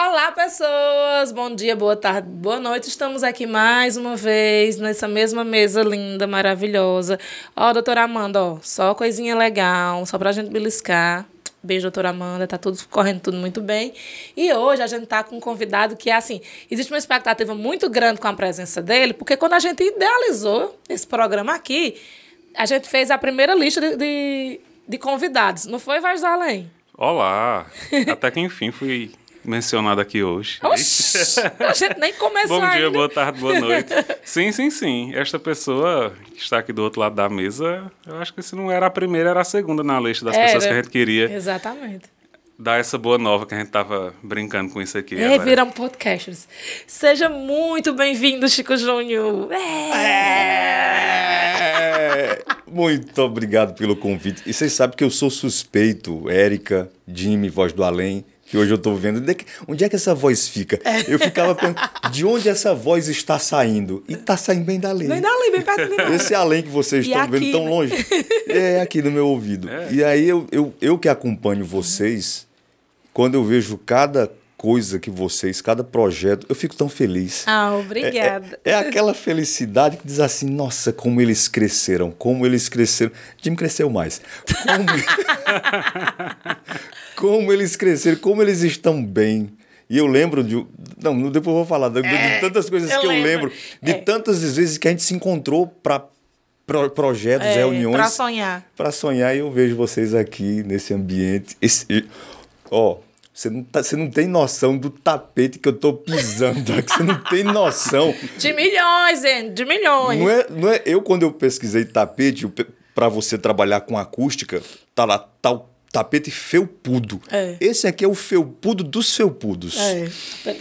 Olá, pessoas! Bom dia, boa tarde, boa noite. Estamos aqui mais uma vez nessa mesma mesa linda, maravilhosa. Ó, doutora Amanda, ó, só coisinha legal, só pra gente beliscar. Beijo, doutora Amanda, tá tudo correndo tudo muito bem. E hoje a gente tá com um convidado que é assim, existe uma expectativa muito grande com a presença dele, porque quando a gente idealizou esse programa aqui, a gente fez a primeira lista de convidados. Não foi, Vaz do Além? Olá! Até que enfim fui mencionado aqui hoje. Oxi, a gente nem começou Bom dia, ainda. boa tarde, boa noite. Sim. Esta pessoa que está aqui do outro lado da mesa, eu acho que se não era a primeira, era a segunda na lista das pessoas que a gente queria Exatamente. dar essa boa nova que a gente estava brincando com isso aqui. Viram podcasters. Seja muito bem-vindo, Chico Júnior. Muito obrigado pelo convite. E vocês sabem que eu sou suspeito, Érica, Jimmy, Voz do Além, que hoje eu estou vendo. Onde é que essa voz fica? Eu ficava pensando, de onde essa voz está saindo? E está saindo bem dali. Bem dali, bem perto de mim. Esse além que vocês estão aqui, vendo tão né? longe, é aqui no meu ouvido. E aí eu que acompanho vocês, quando eu vejo cada coisa que vocês, cada projeto, eu fico tão feliz. Ah, obrigada. É aquela felicidade que diz assim, nossa, como eles cresceram. Jimmy cresceu mais. Como eles cresceram, como eles estão bem. E eu lembro de... Não, depois eu vou falar de tantas coisas que eu lembro. De tantas vezes que a gente se encontrou para projetos, reuniões. Para sonhar. Para sonhar, e eu vejo vocês aqui nesse ambiente. Você não tem noção do tapete que eu tô pisando aqui. Você não tem noção. De milhões, hein? De milhões. Não é eu, quando eu pesquisei tapete, para você trabalhar com acústica, tá lá, tal tapete felpudo. Esse aqui é o felpudo dos felpudos.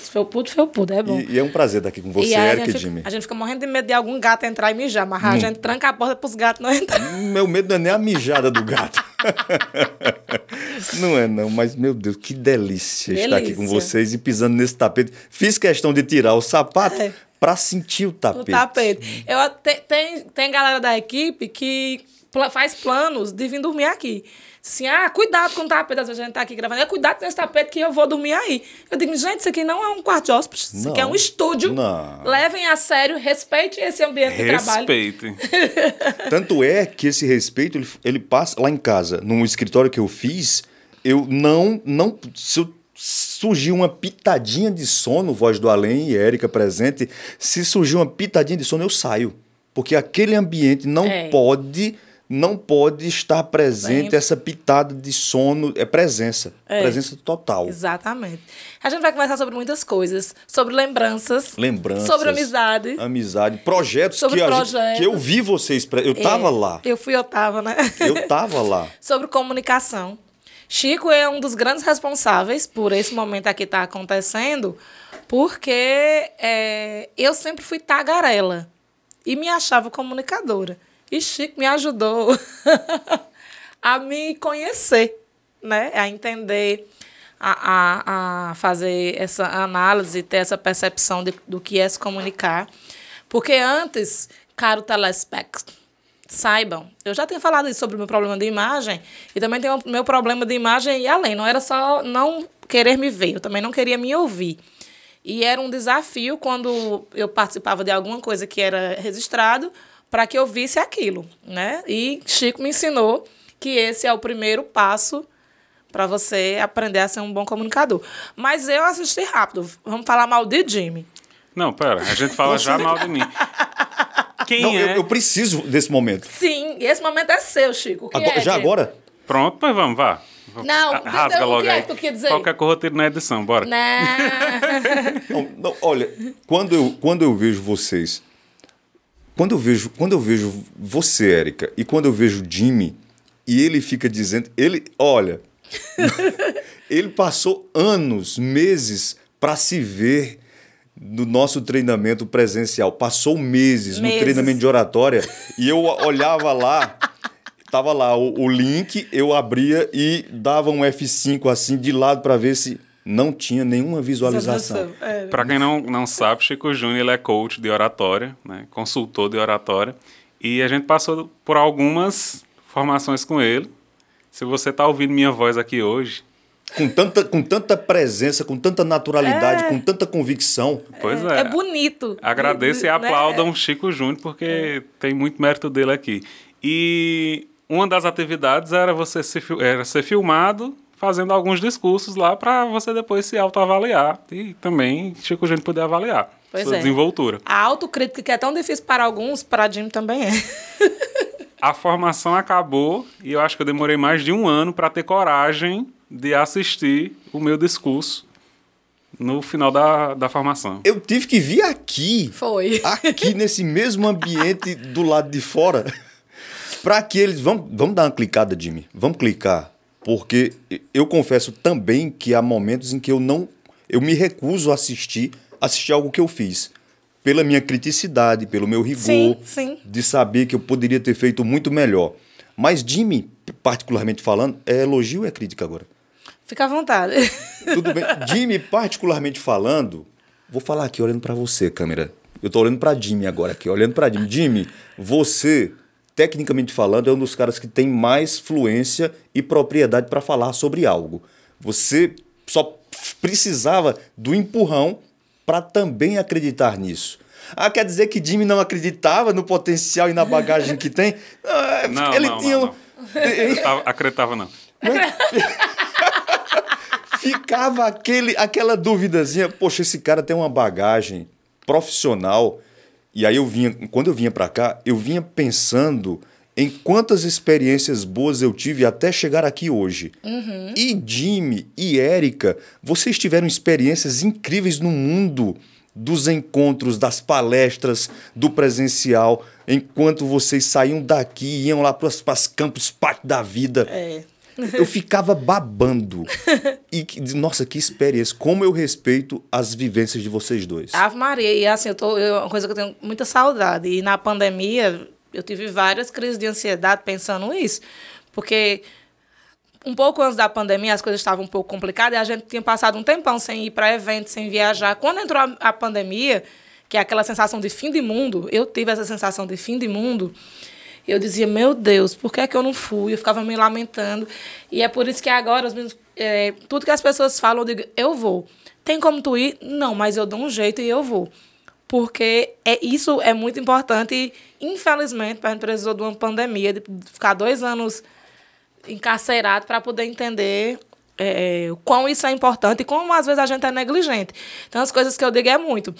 Felpudo, é bom. E é um prazer estar aqui com você, Érica e Jimmy. A gente fica morrendo de medo de algum gato entrar e mijar, mas a gente tranca a porta pros gatos não entrarem. Meu medo não é nem a mijada do gato. Não é não, mas meu Deus, que delícia estar aqui com vocês e pisando nesse tapete. Fiz questão de tirar o sapato para sentir o tapete. Tem galera da equipe que faz planos de vir dormir aqui. Assim, cuidado com o tapete, às vezes a gente tá aqui gravando, cuidado com esse tapete que eu vou dormir aí. Eu digo, gente, isso aqui não é um quarto de hóspedes, isso aqui é um estúdio. Não. Levem a sério, respeitem esse ambiente de trabalho. Respeitem. Tanto é que esse respeito, ele passa lá em casa, num escritório que eu fiz, eu não se surgiu uma pitadinha de sono, Voz do Além e Érica presente, se surgir uma pitadinha de sono, eu saio. Porque aquele ambiente não pode estar presente essa pitada de sono, é presença total. Exatamente. A gente vai conversar sobre muitas coisas, sobre lembranças, sobre amizade, projetos que eu vi vocês, eu estava lá. Eu tava, né? Eu estava lá. Sobre comunicação. Chico é um dos grandes responsáveis por esse momento aqui estar acontecendo, porque eu sempre fui tagarela e me achava comunicadora. E Chico me ajudou a me conhecer, né? A entender, a fazer essa análise, ter essa percepção do que é se comunicar. Porque antes, caro telespectador, saibam, eu já tinha falado isso sobre o meu problema de imagem e também tenho o meu problema de imagem e além. Não era só não querer me ver, eu também não queria me ouvir. E era um desafio quando eu participava de alguma coisa que era registrado, para que eu visse aquilo, né? E Chico me ensinou que esse é o primeiro passo para você aprender a ser um bom comunicador. Mas eu assisti rápido. Vamos falar mal de Jimmy. Não, pera, a gente fala já mal de mim. Eu preciso desse momento. Sim, e esse momento é seu, Chico. Agora? Pronto, pois vamos, vá. Não, rasga logo aí. O que tu quer dizer? Qualquer coisa eu tiro na edição, bora. Não, olha, quando eu vejo vocês... Quando eu vejo você, Érica, e quando eu vejo Jimmy, e ele fica dizendo... Olha, ele passou anos, meses, para se ver no nosso treinamento presencial. Passou meses no treinamento de oratória, e eu olhava lá, estava lá o link, eu abria e dava um F5 assim de lado para ver se... Não tinha nenhuma visualização. Para quem não sabe, Chico Júnior ele é coach de oratória, né? Consultor de oratória. E a gente passou por algumas formações com ele. Se você está ouvindo minha voz aqui hoje, com tanta presença, com tanta naturalidade, com tanta convicção. Pois é. É bonito. Agradeço e aplaudam Chico Júnior, porque tem muito mérito dele aqui. E uma das atividades era você ser filmado fazendo alguns discursos lá para você depois se autoavaliar. E também Chico Júnior poder avaliar sua desenvoltura. A autocrítica, que é tão difícil para alguns, para Jimmy também é. A formação acabou e eu acho que eu demorei mais de 1 ano para ter coragem de assistir o meu discurso no final da formação. Eu tive que vir aqui. Foi. Aqui nesse mesmo ambiente do lado de fora. Para que eles... Vamos dar uma clicada, Jimmy. Vamos clicar. Porque eu confesso também que há momentos em que eu me recuso a assistir algo que eu fiz. Pela minha criticidade, pelo meu rigor, de saber que eu poderia ter feito muito melhor. Mas Jimmy, particularmente falando, é elogio ou é crítica agora? Fica à vontade. Tudo bem. Jimmy, particularmente falando, vou falar aqui olhando para você, câmera. Eu tô olhando para Jimmy agora aqui, olhando para Jimmy. Jimmy, você, tecnicamente falando, é um dos caras que tem mais fluência e propriedade para falar sobre algo. Você só precisava do empurrão para também acreditar nisso. Ah, quer dizer que Jimmy não acreditava no potencial e na bagagem que tem? Não. Acreditava não. Ficava aquela duvidazinha, poxa, esse cara tem uma bagagem profissional. E aí quando eu vinha para cá, eu vinha pensando em quantas experiências boas eu tive até chegar aqui hoje. Uhum. E Jimmy e Érica, vocês tiveram experiências incríveis no mundo dos encontros, das palestras, do presencial, enquanto vocês saíam daqui e iam lá para os campos parte da vida. Eu ficava babando. E, nossa, que experiência. Como eu respeito as vivências de vocês dois. Ave Maria. E assim, uma coisa que eu tenho muita saudade. E na pandemia, eu tive várias crises de ansiedade pensando nisso. Porque um pouco antes da pandemia, as coisas estavam um pouco complicadas e a gente tinha passado um tempão sem ir para eventos, sem viajar. Quando entrou a pandemia, que é aquela sensação de fim de mundo, eu tive essa sensação de fim de mundo. Eu dizia, meu Deus, por que é que eu não fui? Eu ficava me lamentando. E é por isso que agora, tudo que as pessoas falam, eu digo, eu vou. Tem como tu ir? Não, mas eu dou um jeito e eu vou. Porque isso é muito importante e, infelizmente, a gente precisou de uma pandemia, de ficar 2 anos encarcerado para poder entender o quão isso é importante e como, às vezes, a gente é negligente. Então, as coisas que eu digo é muito.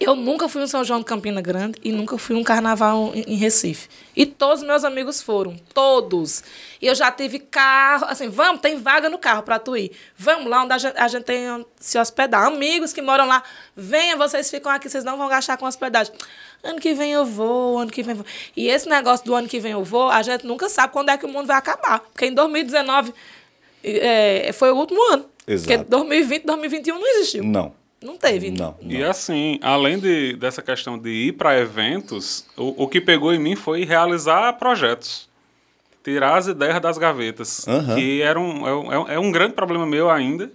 Eu nunca fui em São João de Campina Grande e nunca fui em um carnaval em Recife. E todos os meus amigos foram, todos. E eu já tive carro, assim, vamos, tem vaga no carro para tu ir. Vamos lá onde a gente tem se hospedar. Amigos que moram lá, venha, vocês ficam aqui, vocês não vão gastar com hospedagem. Ano que vem eu vou, ano que vem eu vou. E esse negócio do ano que vem eu vou, a gente nunca sabe quando é que o mundo vai acabar. Porque em 2019 foi o último ano. Exato. Porque 2020, 2021 não existiu. Não teve. Não. E assim, além dessa questão de ir para eventos, o que pegou em mim foi realizar projetos. Tirar as ideias das gavetas. Que é um grande problema meu ainda.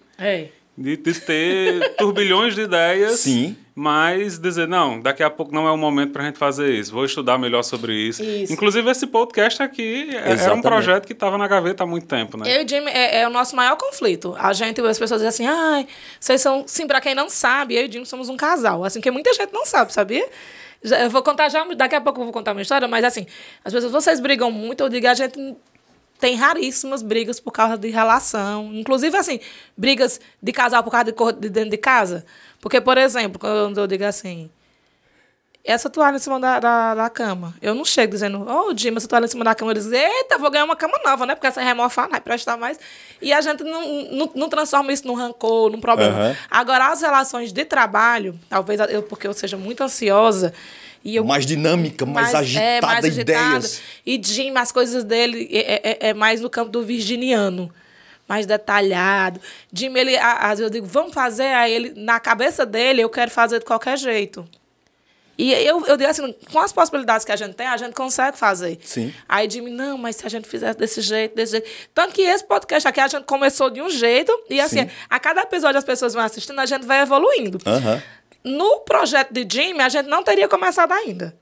De ter turbilhões de ideias. Sim. Mas dizer, não, daqui a pouco não é o momento para a gente fazer isso. Vou estudar melhor sobre isso. Inclusive, esse podcast aqui era um projeto que estava na gaveta há muito tempo, né? Eu e o Jimmy é o nosso maior conflito. As pessoas dizem assim, vocês são... Sim, para quem não sabe, eu e o Jimmy somos um casal. Assim, que muita gente não sabe, sabia? Eu vou contar daqui a pouco eu vou contar uma história, mas assim, as pessoas, vocês brigam muito, eu digo, a gente... Tem raríssimas brigas por causa de relação. Inclusive, assim, brigas de casal por causa de dentro de casa. Porque, por exemplo, quando eu digo assim, essa toalha em cima da cama, eu não chego dizendo, Jimmy, essa toalha em cima da cama. Eu digo, eita, vou ganhar uma cama nova, né? Porque essa remofar não vai prestar mais. E a gente não transforma isso num rancor, num problema. Agora, as relações de trabalho, talvez porque eu seja muito ansiosa, mais dinâmica, mais agitada, ideias. E Jim, as coisas dele é mais no campo do virginiano, mais detalhado. Jim, às vezes eu digo, vamos fazer, aí ele, na cabeça dele, eu quero fazer de qualquer jeito. E eu digo assim, com as possibilidades que a gente tem, a gente consegue fazer. Sim. Aí Jimmy, não, mas se a gente fizesse desse jeito. Tanto que esse podcast aqui, a gente começou de um jeito, e assim, a cada episódio as pessoas vão assistindo, a gente vai evoluindo. No projeto de Jimmy, a gente não teria começado ainda.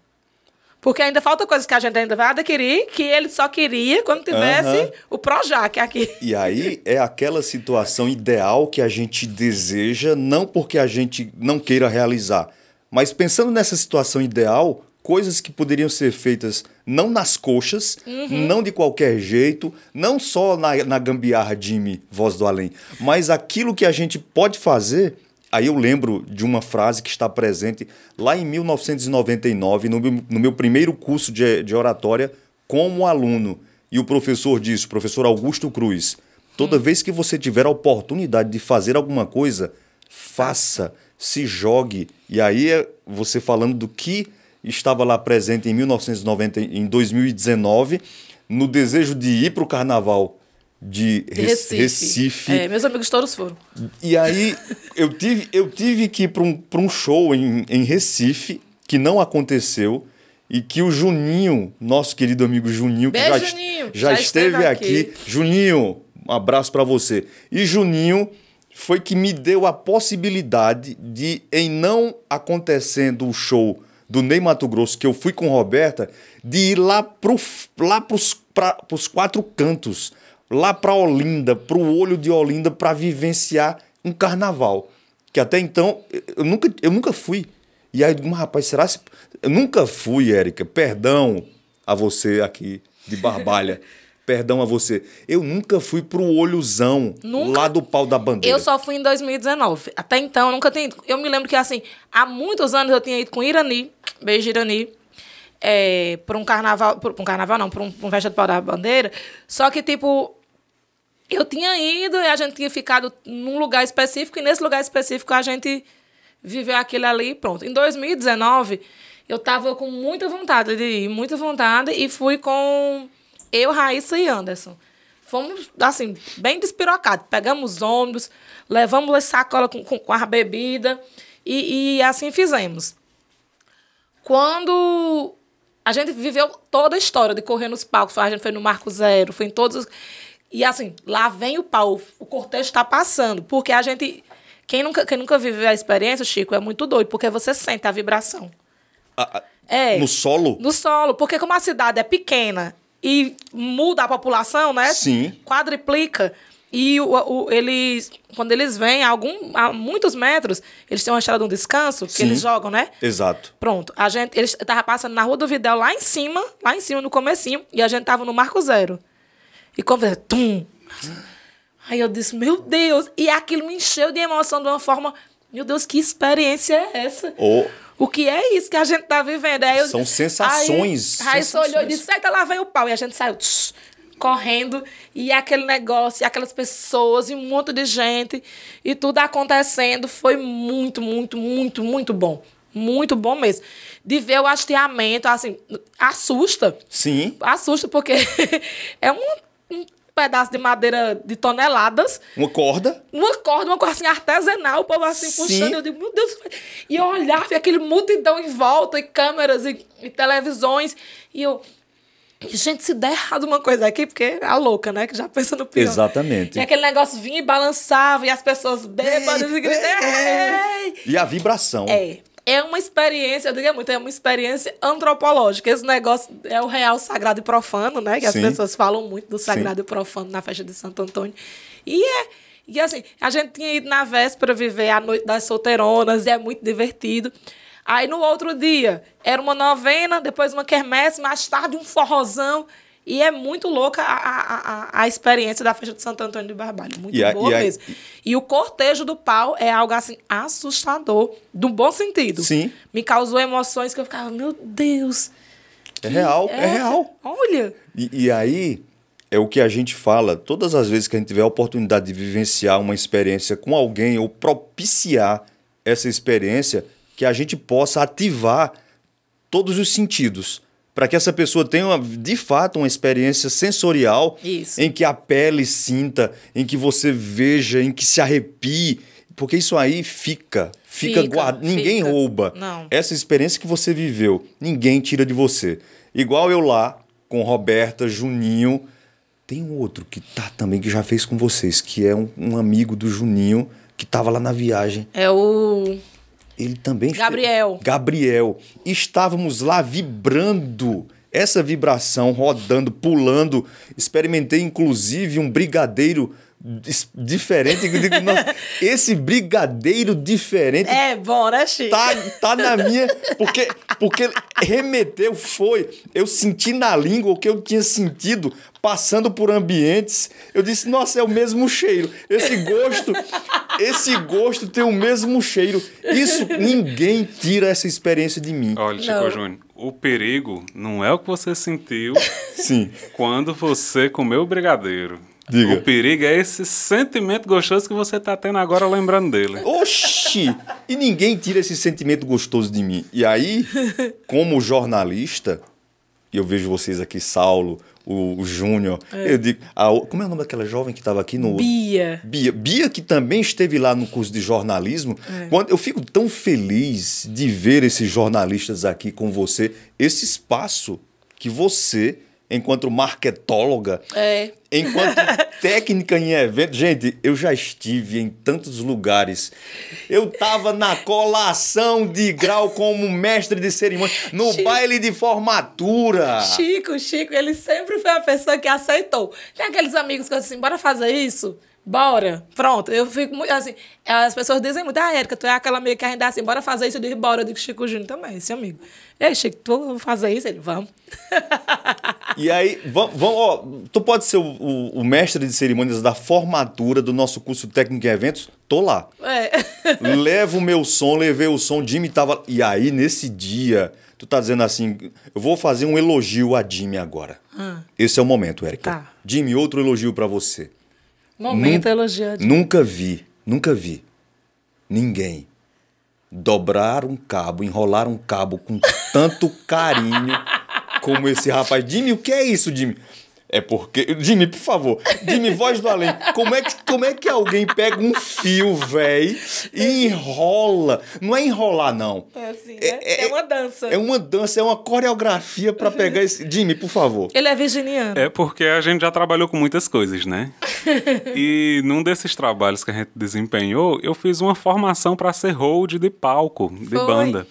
Porque ainda falta coisas que a gente ainda vai adquirir, que ele só queria quando tivesse o Projac aqui. E aí é aquela situação ideal que a gente deseja, não porque a gente não queira realizar, mas pensando nessa situação ideal, coisas que poderiam ser feitas não nas coxas, não de qualquer jeito, não só na gambiarra Jimmy, Voz do Além, mas aquilo que a gente pode fazer. Aí eu lembro de uma frase que está presente lá em 1999, no meu primeiro curso de oratória como aluno. E o professor disse, o professor Augusto Cruz, toda vez que você tiver a oportunidade de fazer alguma coisa, faça, se jogue. E aí é você falando do que estava lá presente em 1990, em 2019, no desejo de ir para o carnaval de Recife. Meus amigos todos foram. E aí eu tive que ir para um show em Recife, que não aconteceu, e que o Juninho, nosso querido amigo Juninho, Beijo, que Juninho. já esteve aqui. Juninho, um abraço para você. E Juninho foi que me deu a possibilidade de, em não acontecendo o show do Ney Matogrosso, que eu fui com Roberta, de ir lá pros 4 cantos, lá para Olinda, para o olho de Olinda, para vivenciar um carnaval. Que até então eu nunca fui. E aí, rapaz, será que... Eu nunca fui, Érica. Perdão a você aqui de Barbalha. Perdão a você. Eu nunca fui pro Olhozão, lá do Pau da Bandeira. Eu só fui em 2019. Até então, eu nunca tinha ido. Eu me lembro que, assim, há muitos anos eu tinha ido com Irani, beijo Irani, para um carnaval não, para um festa do Pau da Bandeira. Só que, tipo, eu tinha ido e a gente tinha ficado num lugar específico, e nesse lugar específico a gente viveu aquilo ali e pronto. Em 2019, eu tava com muita vontade de ir, muita vontade, e fui com eu, Raíssa e Anderson. Fomos, assim, bem despirocados. Pegamos ônibus, levamos as sacolas com a bebida e assim fizemos. Quando a gente viveu toda a história de correr nos palcos, a gente foi no Marco Zero, foi em todos os... E assim, lá vem o pau, o cortejo está passando, porque a gente... Quem nunca viveu a experiência, Chico, é muito doido, porque você sente a vibração. No solo? No solo, porque como a cidade é pequena e muda a população, né? Sim. Quadriplica. E eles, quando eles vêm a muitos metros, eles têm uma estrada de um descanso, que eles jogam, né? Exato. Pronto. Eles estavam passando na Rua do Videl, lá em cima, no comecinho, e a gente tava no Marco Zero. E quando fez, tum! Aí eu disse, meu Deus! E aquilo me encheu de emoção de uma forma, meu Deus, que experiência é essa? O que é isso que a gente tá vivendo? São sensações. Aí olhou e disse, eita, lá vem o pau. E a gente saiu correndo, e aquele negócio, e aquelas pessoas, e um monte de gente, e tudo acontecendo. Foi muito, muito, muito, muito bom. Muito bom mesmo. De ver o hasteamento, assim, assusta. Sim. Assusta, porque é um pedaço de madeira de toneladas. Uma corda, uma corda assim artesanal, o povo assim puxando. Eu digo, meu Deus. E eu olhava, e aquele multidão em volta, e câmeras, e televisões. E eu, gente, se der errado uma coisa aqui, porque é a louca, né? Que já pensa no pior. Exatamente. E aquele negócio vinha e balançava, e as pessoas bêbadas e gritando. E a vibração. É uma experiência, eu digo muito, é uma experiência antropológica. Esse negócio é o real sagrado e profano, né? Que as pessoas falam muito do sagrado e profano na festa de Santo Antônio. E assim, a gente tinha ido na véspera viver a Noite das Solteironas, e é muito divertido. Aí no outro dia, era uma novena, depois uma quermesse, mais tarde um forrozão. E é muito louca a experiência da festa de Santo Antônio de Barbalho. Muito boa mesmo. E o cortejo do pau é algo assim assustador, do bom sentido. Sim. Me causou emoções que eu ficava, meu Deus. É real. Olha. E aí é o que a gente fala, todas as vezes que a gente tiver a oportunidade de vivenciar uma experiência com alguém ou propiciar essa experiência, que a gente possa ativar todos os sentidos, para que essa pessoa tenha, de fato, uma experiência sensorial. Isso. Em que a pele sinta, em que você veja, em que se arrepie, porque isso aí fica guardado, ninguém rouba. Não. Essa experiência que você viveu, ninguém tira de você. Igual eu lá, com Roberta, Juninho, tem um outro que também, que já fez com vocês, que é um amigo do Juninho, que estava lá na viagem. É o Ele também... Gabriel. Estávamos lá vibrando, essa vibração, rodando, pulando. Experimentei, inclusive, um brigadeiro diferente. Eu digo, nossa, esse brigadeiro diferente... É bom, né, Chico? Tá na minha... Porque remeteu, eu senti na língua o que eu tinha sentido passando por ambientes. Eu disse, nossa, é o mesmo cheiro. Esse gosto tem o mesmo cheiro. Isso, ninguém tira essa experiência de mim. Olha, Chico Júnior, o perigo não é o que você sentiu Sim. quando você comeu o brigadeiro. Diga. O perigo é esse sentimento gostoso que você tá tendo agora lembrando dele. Oxi! E ninguém tira esse sentimento gostoso de mim. E aí, como jornalista, eu vejo vocês aqui, Saulo, o Júnior, eu digo... como é o nome daquela jovem que estava aqui no... Bia, que também esteve lá no curso de jornalismo. Eu fico tão feliz de ver esses jornalistas aqui com você, esse espaço que você... enquanto marketóloga, enquanto técnica em evento. Gente, eu já estive em tantos lugares. Eu estava na colação de grau como mestre de cerimônia, no baile de formatura. Chico, ele sempre foi a pessoa que aceitou. Tem aqueles amigos que eu disse assim, bora fazer isso? Bora. Pronto. Eu fico muito assim, as pessoas dizem muito, Érica, tu é aquela amiga que a gente dá assim, bora fazer isso. Eu digo, bora. Eu digo, Chico Júnior também, esse amigo. Ei, Chico, tu vai fazer isso? Ele, vamos. E aí, tu pode ser o mestre de cerimônias da formatura do nosso curso técnico em eventos? Tô lá. Levo o meu som, levei o som, Jimmy tava... E aí, nesse dia, tu tá dizendo assim, eu vou fazer um elogio a Jimmy agora. Esse é o momento, Érica. Tá. Jimmy, outro elogio pra você. Momento elogiado. Nunca vi ninguém dobrar um cabo, enrolar um cabo com tanto carinho como esse rapaz. Jimmy, o que é isso, Jimmy? É porque... Jimmy, por favor. Jimmy, voz do além. Como é que alguém pega um fio, velho, e enrola? Não é enrolar, não. É assim, né? É uma dança. É uma dança, é uma coreografia pra pegar esse... Jimmy, por favor. Ele é virginiano. É porque a gente já trabalhou com muitas coisas, né? E num desses trabalhos que a gente desempenhou, eu fiz uma formação para ser hold de palco, de banda.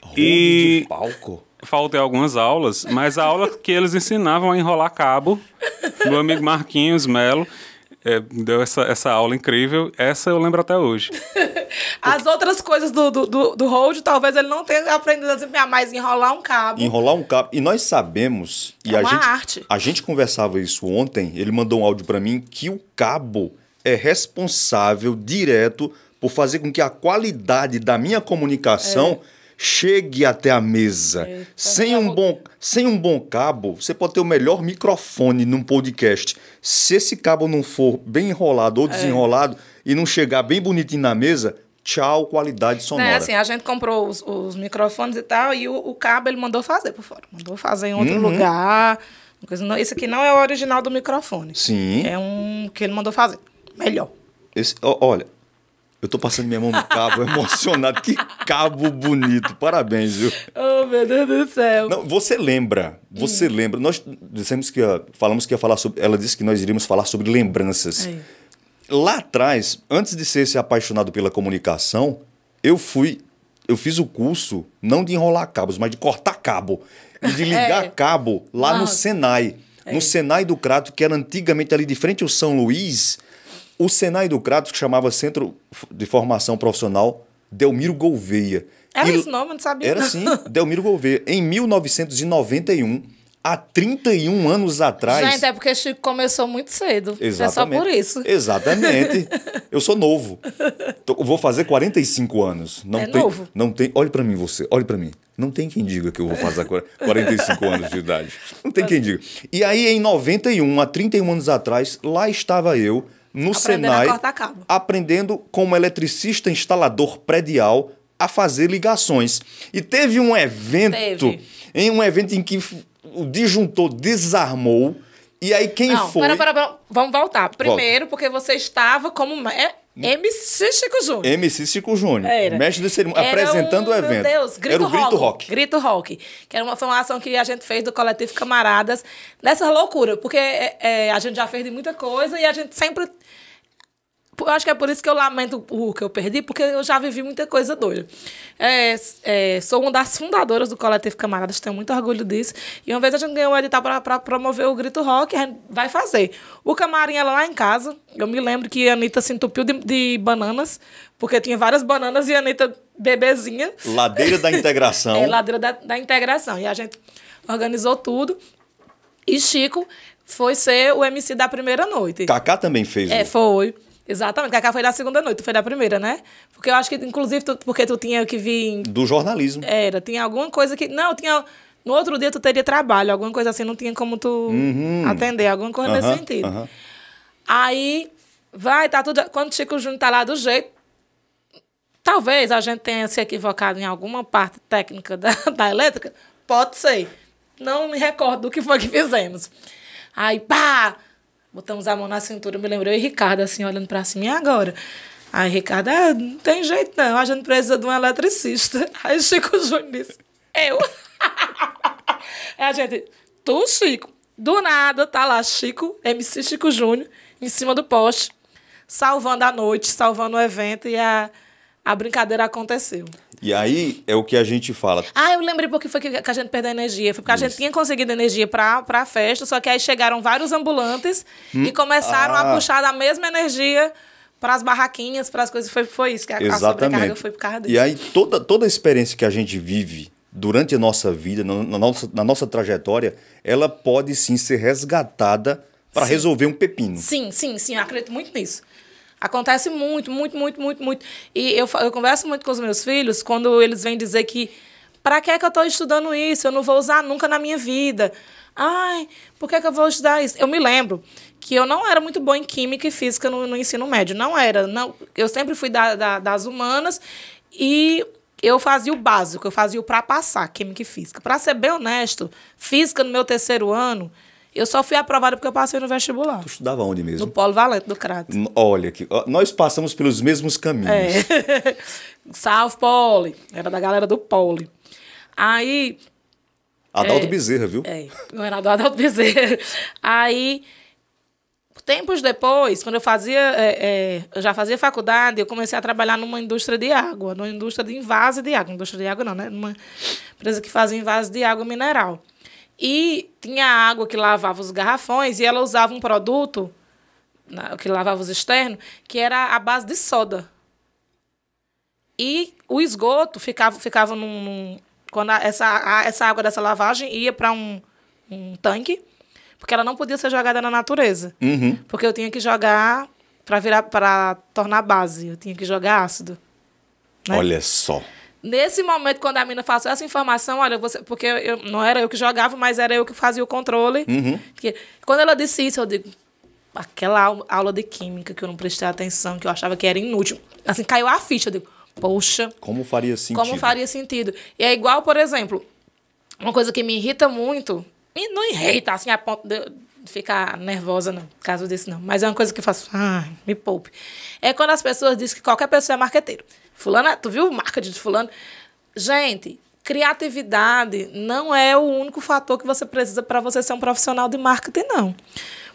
Hold de palco? Faltei algumas aulas, mas a aula que eles ensinavam a enrolar cabo, meu amigo Marquinhos Melo deu essa aula incrível, essa eu lembro até hoje. As outras coisas do hold, talvez ele não tenha aprendido a desempenhar, mas enrolar um cabo. Enrolar um cabo. E nós sabemos... É uma arte. A gente conversava isso ontem, ele mandou um áudio para mim, que o cabo é responsável direto por fazer com que a qualidade da minha comunicação... chegue até a mesa. Sem um bom cabo, você pode ter o melhor microfone num podcast. Se esse cabo não for bem enrolado ou desenrolado e não chegar bem bonitinho na mesa, tchau, qualidade sonora. Né, assim, a gente comprou os microfones e tal, e o cabo ele mandou fazer por fora. Mandou fazer em outro lugar. Esse aqui não é o original do microfone. Sim. É um que ele mandou fazer. Melhor. Olha... Eu tô passando minha mão no cabo, emocionado. Que cabo bonito. Parabéns, viu? Oh, meu Deus do céu. Não, você lembra. Nós falamos que ia falar sobre... Ela disse que nós iríamos falar sobre lembranças. Lá atrás, antes de ser esse apaixonado pela comunicação, eu fiz o curso, não de enrolar cabos, mas de cortar cabo. E de ligar cabo lá no Senai. No Senai do Crato, que era antigamente ali de frente ao São Luís... O Senai do Crato, que chamava Centro de Formação Profissional Delmiro Gouveia. Era esse nome, eu não sabia. Era sim, Delmiro Gouveia. Em 1991, há 31 anos atrás... Gente, é porque Chico começou muito cedo. Exatamente. É só por isso. Exatamente. Eu sou novo. Eu vou fazer 45 anos. Novo. Não tem... Olhe pra mim, você. Olhe pra mim. Não tem quem diga que eu vou fazer 45 anos de idade. Não tem quem diga. E aí, em 91, há 31 anos atrás, lá estava eu... no Senai, aprendendo como eletricista instalador predial a fazer ligações. E teve um evento, em que o disjuntor desarmou, e aí foi... Pera, vamos voltar. Primeiro, porque você estava como MC Chico Júnior. MC Chico Júnior, mestre de cerimônia, apresentando o evento. Meu Deus, era o Grito Rock. Grito Rock, que era uma formação que a gente fez do Coletivo Camaradas, dessa loucura, porque a gente já fez de muita coisa e a gente sempre... Eu acho que é por isso que eu lamento o que eu perdi, porque eu já vivi muita coisa doida. Sou uma das fundadoras do Coletivo Camaradas, tenho muito orgulho disso. E uma vez a gente ganhou um edital para promover o Grito Rock, a gente vai fazer. O camarim era lá em casa. Eu me lembro que a Anitta se entupiu de bananas, porque tinha várias bananas e a Anitta bebezinha. Ladeira da Integração. Ladeira da Integração. E a gente organizou tudo. E Chico foi ser o MC da primeira noite. Cacá também fez. Foi. Exatamente. Cacá foi da segunda noite, foi da primeira, né? Porque eu acho que, inclusive, porque tu tinha que vir... Do jornalismo. Tinha alguma coisa que... Não, tinha... No outro dia tu teria trabalho, alguma coisa assim, não tinha como tu atender, alguma coisa nesse sentido. Aí, tá tudo... Quando o Chico Júnior tá lá do jeito, talvez a gente tenha se equivocado em alguma parte técnica da elétrica, pode ser. Não me recordo do que foi que fizemos. Aí, pá! Botamos a mão na cintura, me lembrei, e Ricardo, assim, olhando pra cima, e agora? Aí, Ricardo, não tem jeito não, a gente precisa de um eletricista. Aí, Chico Júnior disse, eu. Aí a gente, tu, Chico. Do nada, tá lá Chico, MC Chico Júnior, em cima do poste, salvando a noite, salvando o evento, e a brincadeira aconteceu. E aí é o que a gente fala. Eu lembrei porque foi que a gente perdeu energia. Foi porque a gente tinha conseguido energia pra festa, só que aí chegaram vários ambulantes e começaram a puxar da mesma energia para as barraquinhas, para as coisas. Foi isso, que a sobrecarga foi por causa disso. E aí toda a experiência que a gente vive durante a nossa vida, na nossa trajetória, ela pode sim ser resgatada para resolver um pepino. Sim, eu acredito muito nisso. Acontece muito. E eu converso muito com os meus filhos quando eles vêm dizer que para que eu estou estudando isso? Eu não vou usar nunca na minha vida. Por que eu vou estudar isso? Eu me lembro que eu não era muito boa em química e física no ensino médio. Não era. Não, eu sempre fui das humanas e eu fazia o básico. Eu fazia o para passar, química e física. Para ser bem honesto, física no meu terceiro ano, eu só fui aprovada porque eu passei no vestibular. Tu estudava onde mesmo? No Polo Valente, do Crato. Olha, aqui, nós passamos pelos mesmos caminhos. Salve, Poli. Era da galera do Poli. Aí... Adalto Bezerra, viu? Não era do Adalto Bezerra. Aí, tempos depois, quando eu já fazia faculdade, eu comecei a trabalhar numa indústria de água, numa indústria de envase de água. Indústria de água não, né? Numa empresa que fazia envase de água mineral. E tinha água que lavava os garrafões e ela usava um produto que lavava os externos, que era a base de soda. E o esgoto ficava quando essa água dessa lavagem ia para um tanque, porque ela não podia ser jogada na natureza. Porque eu tinha que jogar para tornar base, eu tinha que jogar ácido. Né? Olha só. Nesse momento, quando a mina passou essa informação, porque não era eu que jogava, mas era eu que fazia o controle. Porque, quando ela disse isso, eu digo, aquela aula de química que eu não prestei atenção, que eu achava que era inútil. Assim, caiu a ficha, eu digo, poxa. Como faria sentido? Como faria sentido. E é igual, por exemplo, uma coisa que me irrita muito, e não irrita, assim, a ponto de ficar nervosa, não, caso disso não. Mas é uma coisa que eu faço, me poupe. É quando as pessoas dizem que qualquer pessoa é marqueteiro. Fulano, tu viu o marketing de fulano? Gente, criatividade não é o único fator que você precisa para você ser um profissional de marketing, não.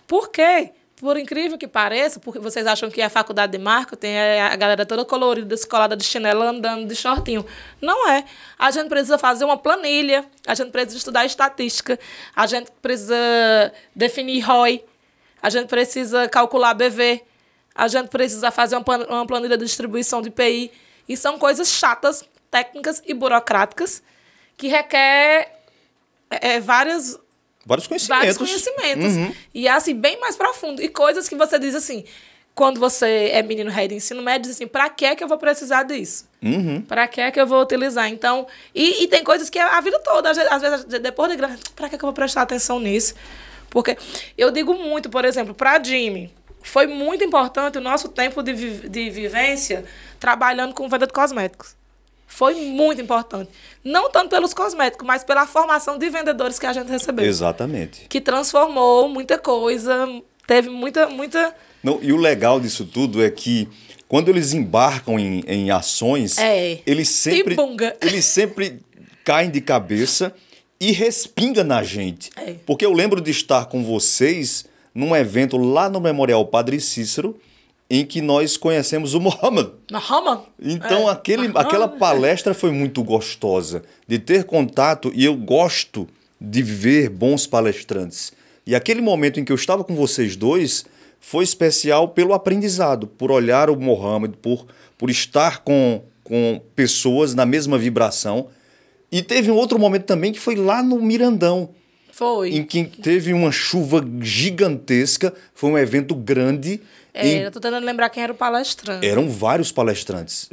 Por quê? Por incrível que pareça, porque vocês acham que a faculdade de marketing é a galera toda colorida, descolada de chinelo, andando de shortinho. Não é. A gente precisa fazer uma planilha, a gente precisa estudar estatística, a gente precisa definir ROI, a gente precisa calcular BV, a gente precisa fazer uma planilha de distribuição de IPI. E são coisas chatas, técnicas e burocráticas que requer vários conhecimentos. E é assim, bem mais profundo. E coisas que você diz assim, quando você é menino rei de ensino médio, diz assim, pra que eu vou precisar disso? Pra que eu vou utilizar? Então, e tem coisas que é a vida toda, às vezes, depois de grande, pra que eu vou prestar atenção nisso? Porque eu digo muito, por exemplo, pra Jimmy, foi muito importante o nosso tempo de vivência trabalhando com venda de cosméticos. Foi muito importante. Não tanto pelos cosméticos, mas pela formação de vendedores que a gente recebeu. Exatamente. Que transformou muita coisa, teve muita... Não, e o legal disso tudo é que quando eles embarcam em ações, eles sempre caem de cabeça e respinga na gente. Porque eu lembro de estar com vocês num evento lá no Memorial Padre Cícero em que nós conhecemos o Muhammad. Muhammad. Então, aquela palestra foi muito gostosa de ter contato, e eu gosto de ver bons palestrantes. E aquele momento em que eu estava com vocês dois foi especial pelo aprendizado, por olhar o Muhammad, por estar com pessoas na mesma vibração. E teve um outro momento também que foi lá no Mirandão. Foi. Em que teve uma chuva gigantesca, foi um evento grande. Eu tô tentando lembrar quem era o palestrante. Eram vários palestrantes.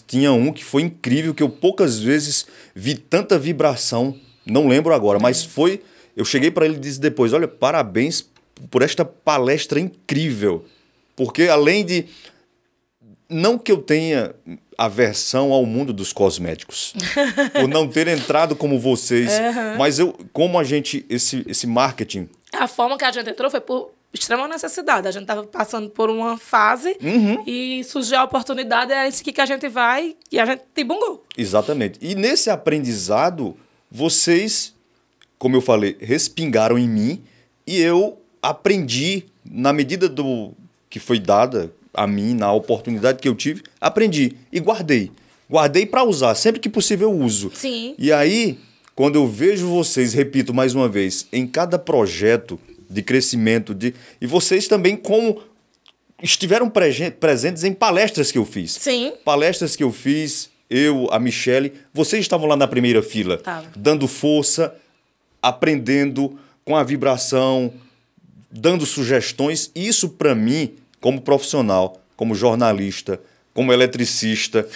Tinha um que foi incrível, que eu poucas vezes vi tanta vibração. Não lembro agora, mas foi... Eu cheguei para ele e disse depois, olha, parabéns por esta palestra incrível. Porque além de... Não que eu tenha aversão ao mundo dos cosméticos, por não ter entrado como vocês, mas como a gente... Esse marketing... A forma que a gente entrou foi por extrema necessidade. A gente estava passando por uma fase e surgiu a oportunidade, é esse que a gente vai e a gente tibungou. Exatamente. E nesse aprendizado, vocês, como eu falei, respingaram em mim e eu aprendi na medida do que foi dada a mim, na oportunidade que eu tive, aprendi e guardei. Guardei para usar, sempre que possível eu uso. Sim. E aí, quando eu vejo vocês, repito mais uma vez, em cada projeto de crescimento, e vocês também como estiveram presentes em palestras que eu fiz. Sim. Palestras que eu fiz, eu, a Michele, vocês estavam lá na primeira fila, dando força, aprendendo com a vibração, dando sugestões. Isso para mim, como profissional, como jornalista, como eletricista,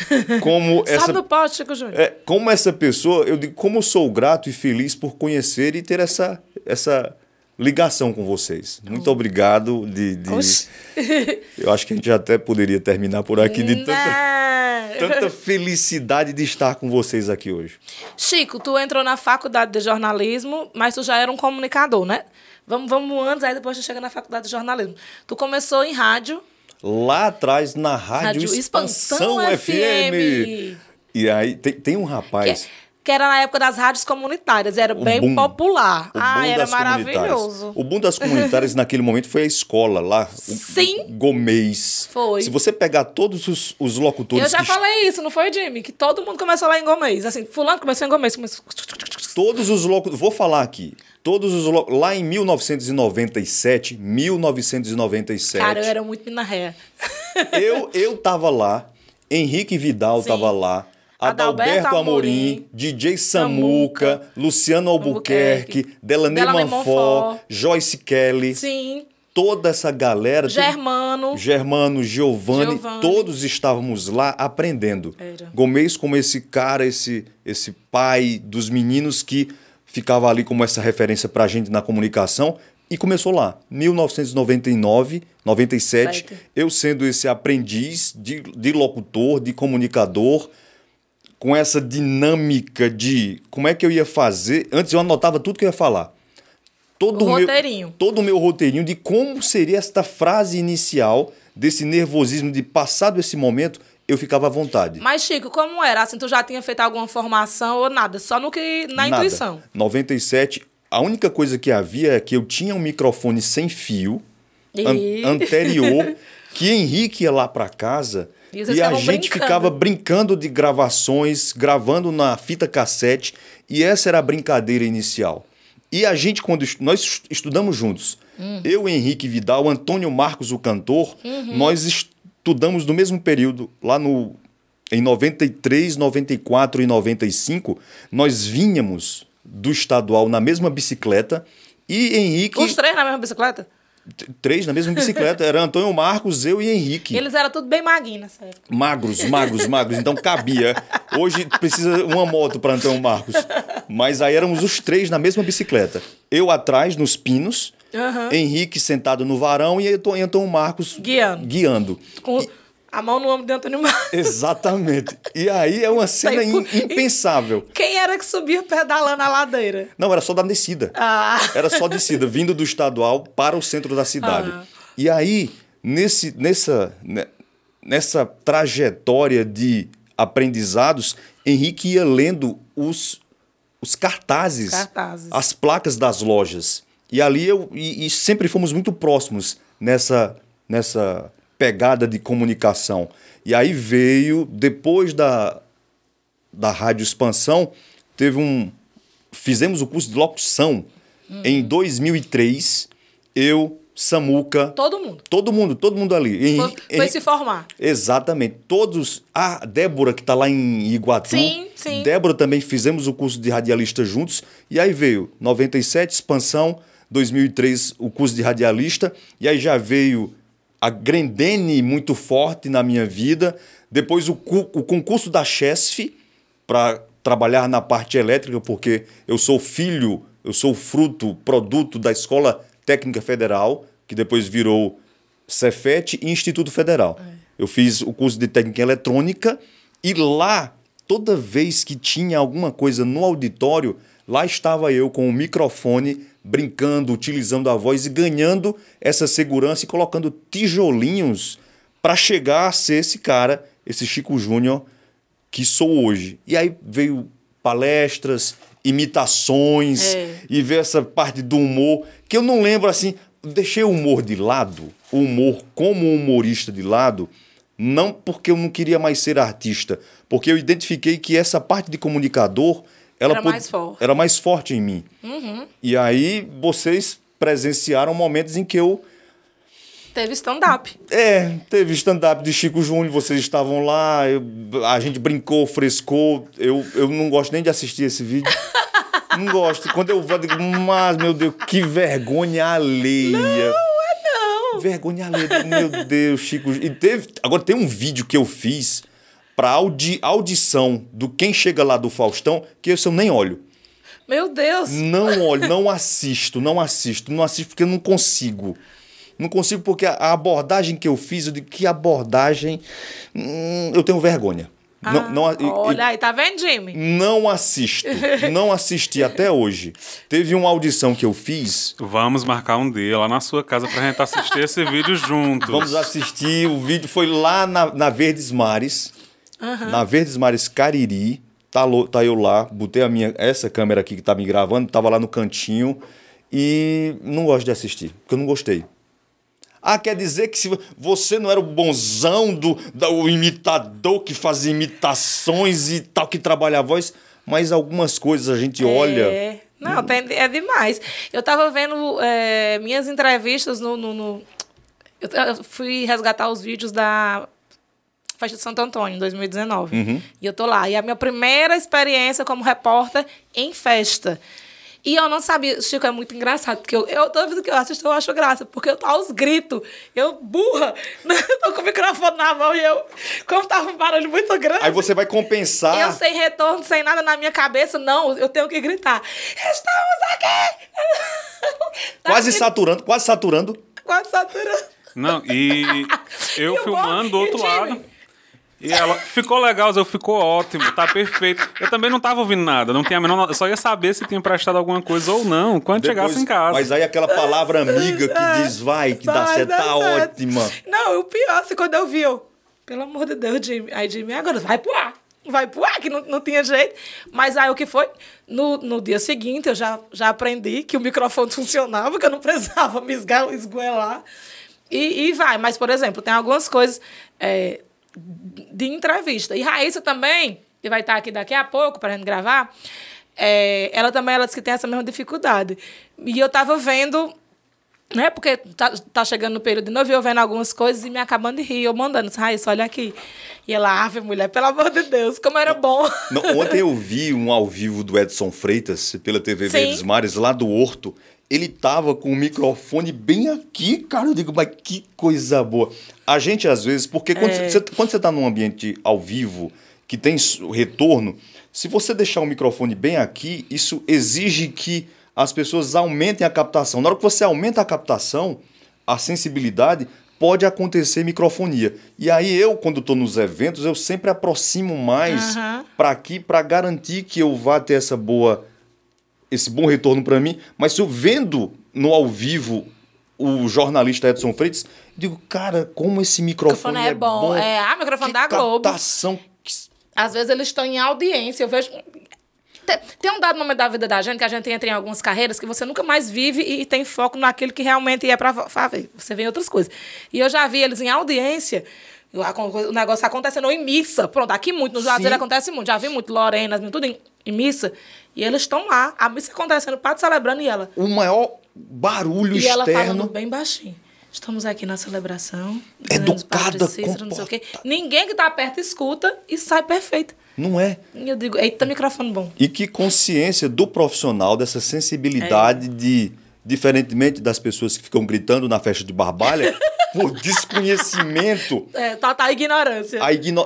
como Sabe do pote, Chico Júnior? como essa pessoa, eu digo, como eu sou grato e feliz por conhecer e ter essa ligação com vocês. Muito obrigado. Eu acho que a gente até poderia terminar por aqui de tanta felicidade de estar com vocês aqui hoje. Chico, tu entrou na faculdade de jornalismo, mas tu já era um comunicador, né? Vamos antes, aí depois tu chega na faculdade de jornalismo. Tu começou em rádio. Lá atrás, na Rádio Expansão FM. E aí, tem um rapaz... Que era na época das rádios comunitárias, era bem popular. Era maravilhoso. O boom das comunitárias naquele momento foi a escola lá. Sim. Gomês. Foi. Se você pegar todos os locutores... Eu já falei isso, não foi, Jimmy? Que todo mundo começou lá em Gomês. Assim, fulano começou em Gomês. Todos os locutores... Vou falar aqui. Lá em 1997... Cara, eu era muito minarréia. eu tava lá. Henrique Vidal tava lá. Adalberto Amorim, DJ Samuca, Luciano Albuquerque, Delaney Manfort, Joyce Kelly. Sim. Toda essa galera. Germano, Giovanni, todos estávamos lá aprendendo. Gomês como esse cara, esse pai dos meninos que ficava ali como essa referência pra gente na comunicação. E começou lá, 1999, 97, eu sendo esse aprendiz de locutor, de comunicador, com essa dinâmica de como é que eu ia fazer. Antes eu anotava tudo que eu ia falar. Todo o meu roteirinho de como seria esta frase inicial, desse nervosismo de passado esse momento, eu ficava à vontade. Mas, Chico, como era? Assim, tu já tinha feito alguma formação ou nada? Só na intuição? 97, a única coisa que havia é que eu tinha um microfone sem fio anterior, que Henrique ia lá para casa... E a gente ficava brincando de gravações, gravando na fita cassete, e essa era a brincadeira inicial. E a gente, quando nós estudamos juntos, eu, Henrique Vidal, Antônio Marcos, o cantor, nós estudamos no mesmo período, lá em 93, 94 e 95, nós vínhamos do estadual na mesma bicicleta, e Henrique... Os três na mesma bicicleta? 3 na mesma bicicleta, era Antônio Marcos, eu e Henrique. Eles eram tudo bem magrinhos nessa época. Magros, então cabia. Hoje precisa uma moto para Antônio Marcos. Mas aí éramos os 3 na mesma bicicleta. Eu atrás, nos pinos, Henrique sentado no varão e Antônio Marcos guiando. Com a mão no ombro de Antônio Marcos. Exatamente. E aí é uma cena impensável. Quem era que subia pedalando a ladeira? Não, era só da descida. Era só descida, vindo do estadual para o centro da cidade. E aí, nessa trajetória de aprendizados, Henrique ia lendo os cartazes, as placas das lojas. E ali e sempre fomos muito próximos nessa nessa pegada de comunicação. E aí veio, depois da Rádio Expansão, fizemos o curso de locução. Em 2003, eu, Samuca... Todo mundo ali. Foi se formar. Exatamente. Todos... A Débora, que está lá em Iguatu. Sim. Débora também fizemos o curso de radialista juntos. E aí veio 97, Expansão, 2003, o curso de radialista. E aí já veio a Grendene muito forte na minha vida. Depois o concurso da Chesf, para trabalhar na parte elétrica, porque eu sou produto da Escola Técnica Federal, que depois virou Cefet e Instituto Federal. Eu fiz o curso de técnica eletrônica e lá, toda vez que tinha alguma coisa no auditório, lá estava eu com o microfone, brincando, utilizando a voz e ganhando essa segurança e colocando tijolinhos para chegar a ser esse cara, esse Chico Júnior que sou hoje. E aí veio palestras, imitações e ver essa parte do humor, que eu não lembro assim, deixei o humor de lado, o humor como humorista de lado, não porque eu não queria mais ser artista, porque eu identifiquei que essa parte de comunicador era mais forte em mim. E aí vocês presenciaram momentos em que eu... Teve stand-up. Teve stand-up de Chico Júnior, vocês estavam lá, a gente brincou, frescou. Eu não gosto nem de assistir esse vídeo. Não gosto. Quando eu digo, mas, meu Deus, que vergonha alheia. Não. Vergonha alheia, meu Deus, Chico. Agora tem um vídeo que eu fiz para audição do Quem Chega Lá do Faustão, que esse eu nem olho. Meu Deus. Não olho, não assisto porque eu não consigo. Não consigo porque a abordagem que eu fiz, eu digo que abordagem, eu tenho vergonha. Olha aí, tá vendo, Jimmy? Não assisti até hoje. Teve uma audição que eu fiz. Vamos marcar um dia lá na sua casa pra gente assistir esse vídeo juntos. Vamos assistir, o vídeo foi lá na Verdes Mares, na Verdes Mares Cariri, tá eu lá, botei essa câmera aqui que tá me gravando, tava lá no cantinho e não gosto de assistir, porque eu não gostei. Quer dizer que se você não era o bonzão o imitador que fazia imitações e tal, que trabalha a voz, mas algumas coisas a gente olha... Não, é demais. Eu tava vendo minhas entrevistas eu fui resgatar os vídeos da Festa de Santo Antônio, em 2019. E eu tô lá. E a minha primeira experiência como repórter em festa... E eu não sabia, Chico, é muito engraçado, porque toda vez que eu assisto, eu acho graça, porque eu tô aos gritos, eu burra, tô com o microfone na mão e como tava um barulho muito grande. Aí você vai compensar. Eu sem retorno, sem nada na minha cabeça, não, eu tenho que gritar, estamos aqui! Quase saturando. Quase saturando. Não, e eu filmando do outro lado. E ela, ficou legal, ficou ótimo, tá perfeito. Eu também não tava ouvindo nada, não tinha a menor... Eu só ia saber se tinha prestado alguma coisa ou não, quando chegasse em casa. Mas aí aquela palavra amiga que diz que dá certo, tá ótima. Não, o pior, assim, quando eu vi, pelo amor de Deus, Jimmy. Aí, Jimmy, agora vai pro ar, que não tinha jeito. Mas aí o que foi? No dia seguinte, eu já aprendi que o microfone funcionava, que eu não precisava me esgoelar. E vai. Mas, por exemplo, tem algumas coisas... de entrevista. E Raíssa também, que vai estar aqui daqui a pouco para a gente gravar, ela disse que tem essa mesma dificuldade. E eu estava vendo, né, porque tá chegando no período de novo, eu vendo algumas coisas e me acabando de rir, eu mandando, Raíssa, olha aqui. E ela, ave mulher, pelo amor de Deus, como era bom. Não, ontem eu vi um ao vivo do Edson Freitas, pela TV Verdes Mares, lá do Horto. Ele tava com o microfone bem aqui, cara. Eu digo, mas que coisa boa. A gente, às vezes, porque quando você tá num ambiente ao vivo, que tem retorno, se você deixar o microfone bem aqui, isso exige que as pessoas aumentem a captação. Na hora que você aumenta a captação, a sensibilidade, pode acontecer microfonia. E aí quando estou nos eventos, eu sempre aproximo mais para aqui, para garantir que eu vá ter esse bom retorno para mim. Mas se eu vendo no ao vivo o jornalista Edson Freitas, digo, cara, como esse microfone é bom. Microfone da Globo. Captação. Às vezes eles estão em audiência, eu vejo... Tem um dado momento da vida da gente que a gente entra em algumas carreiras que você nunca mais vive e tem foco naquilo que realmente é para fazer. Você vê em outras coisas. E eu já vi eles em audiência, o negócio acontecendo em missa. Pronto, aqui muito, no Juazeiro acontece muito. Já vi muito, Lorena, tudo em missa. E eles estão lá, a missa acontecendo, o padre celebrando e ela... O maior barulho e externo... E ela falando bem baixinho. Estamos aqui na celebração. Educada, Cícero, não sei o quê. Ninguém que está perto escuta e sai perfeito. Não é? E eu digo, eita, microfone bom. E que consciência do profissional, dessa sensibilidade de... Diferentemente das pessoas que ficam gritando na festa de Barbalha, por desconhecimento. Total ignorância.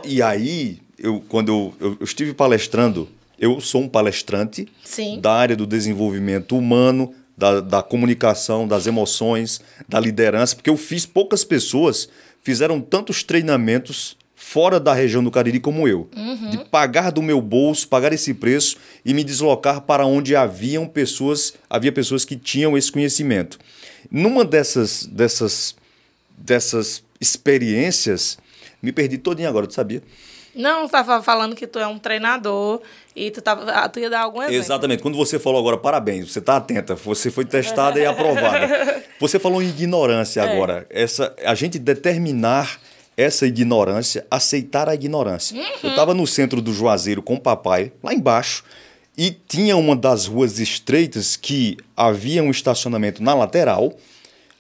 E aí, quando eu estive palestrando, eu sou um palestrante da área do desenvolvimento humano, da comunicação, das emoções, da liderança, porque poucas pessoas fizeram tantos treinamentos fora da região do Cariri como eu. De pagar do meu bolso, pagar esse preço e me deslocar para onde havia pessoas que tinham esse conhecimento. Numa dessas experiências, me perdi todinho agora, tu sabia? Não, estava falando que tu é um treinador e tu ia dar algum exemplo. Exatamente. Quando você falou agora, parabéns, você está atenta, você foi testada e aprovada. Você falou em ignorância agora. A gente determinar essa ignorância, aceitar a ignorância. Eu estava no centro do Juazeiro com o papai, lá embaixo, e tinha uma das ruas estreitas que havia um estacionamento na lateral,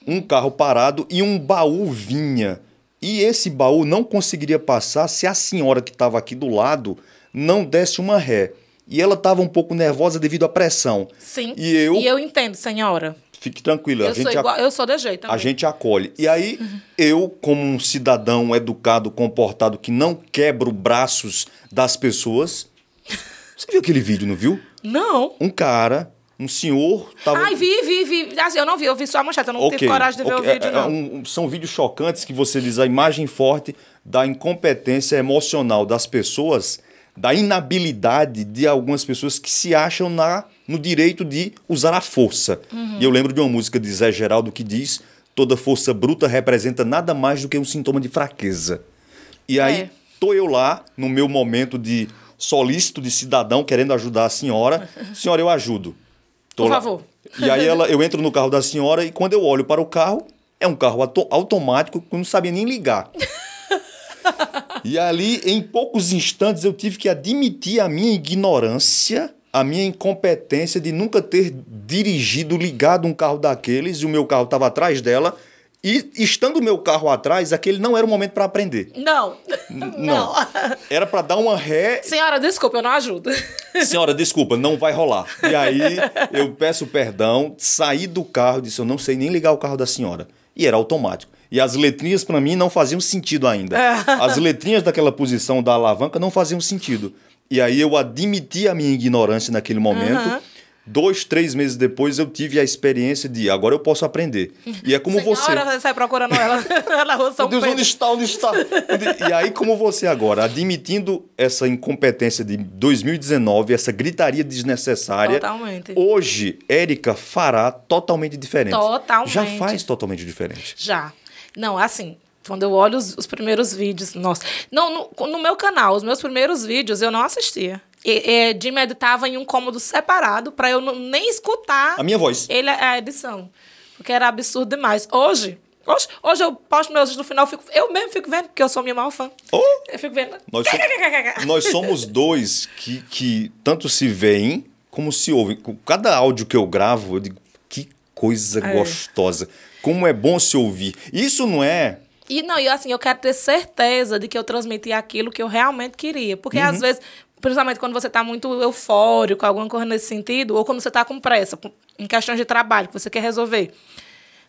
um carro parado e um baú vinha. E esse baú não conseguiria passar se a senhora que estava aqui do lado não desse uma ré. E ela estava um pouco nervosa devido à pressão. Sim, e eu entendo, senhora. Fique tranquila. Eu sou de jeito também. A gente acolhe. E aí, eu, como um cidadão educado, comportado, que não quebro braços das pessoas... Você viu aquele vídeo, não viu? Não. Um senhor... Ai, vi. Assim, eu não vi, eu vi só a manchete, eu não tive coragem de ver o vídeo, não. São vídeos chocantes que você diz a imagem forte da incompetência emocional das pessoas, da inabilidade de algumas pessoas que se acham no direito de usar a força. E eu lembro de uma música de Zé Geraldo que diz: toda força bruta representa nada mais do que um sintoma de fraqueza. E aí, tô eu lá, no meu momento de solícito, de cidadão, querendo ajudar a senhora. Senhora, eu ajudo. Por favor. E aí eu entro no carro da senhora e quando eu olho para o carro, é um carro automático que eu não sabia nem ligar. E ali, em poucos instantes, eu tive que admitir a minha ignorância, a minha incompetência de nunca ter dirigido, ligado um carro daqueles, e o meu carro estava atrás dela, e estando o meu carro atrás, aquele não era o momento para aprender. Não. Era para dar uma ré... Senhora, desculpa, eu não ajudo. Senhora, desculpa, não vai rolar. E aí, eu peço perdão, saí do carro, disse, eu não sei nem ligar o carro da senhora. E era automático. E as letrinhas, para mim, não faziam sentido ainda. As letrinhas daquela posição da alavanca não faziam sentido. E aí eu admiti a minha ignorância naquele momento. 2, 3 meses depois eu tive a experiência de agora eu posso aprender. E é como você... Senhora, sai procurando ela na rua São Pedro. Onde está? E aí como você agora, admitindo essa incompetência de 2019, essa gritaria desnecessária... Totalmente. Hoje, Érica fará totalmente diferente. Totalmente. Já faz totalmente diferente. Já. Não, assim... Quando eu olho os primeiros vídeos... Nossa. Não, no meu canal, os meus primeiros vídeos eu não assistia. Jimmy editava em um cômodo separado para eu nem escutar... A minha voz. A edição. Porque era absurdo demais. Hoje eu posto meus vídeos no final, eu mesmo fico vendo, porque eu sou minha maior fã. Eu fico vendo. Nós somos dois que tanto se veem como se ouvem. Cada áudio que eu gravo, eu digo, que coisa gostosa. Como é bom se ouvir. Isso não é... E assim, eu quero ter certeza de que eu transmiti aquilo que eu realmente queria. Porque às vezes, principalmente quando você está muito eufórico, alguma coisa nesse sentido, ou quando você está com pressa, em questões de trabalho que você quer resolver.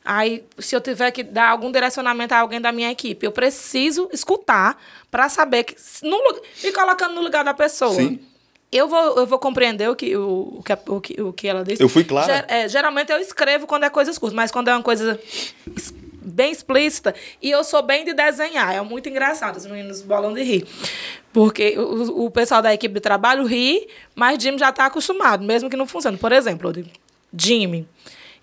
Aí, se eu tiver que dar algum direcionamento a alguém da minha equipe, eu preciso escutar para saber que, me colocando no lugar da pessoa. Sim. Eu vou compreender o que ela disse. Eu fui clara. Geralmente eu escrevo quando é coisas curtas, mas quando é uma coisa bem explícita, e eu sou bem de desenhar, é muito engraçado, os meninos bolam de rir. Porque o pessoal da equipe de trabalho ri, mas Jimmy já está acostumado, mesmo que não funcione. Por exemplo, eu digo, Jimmy,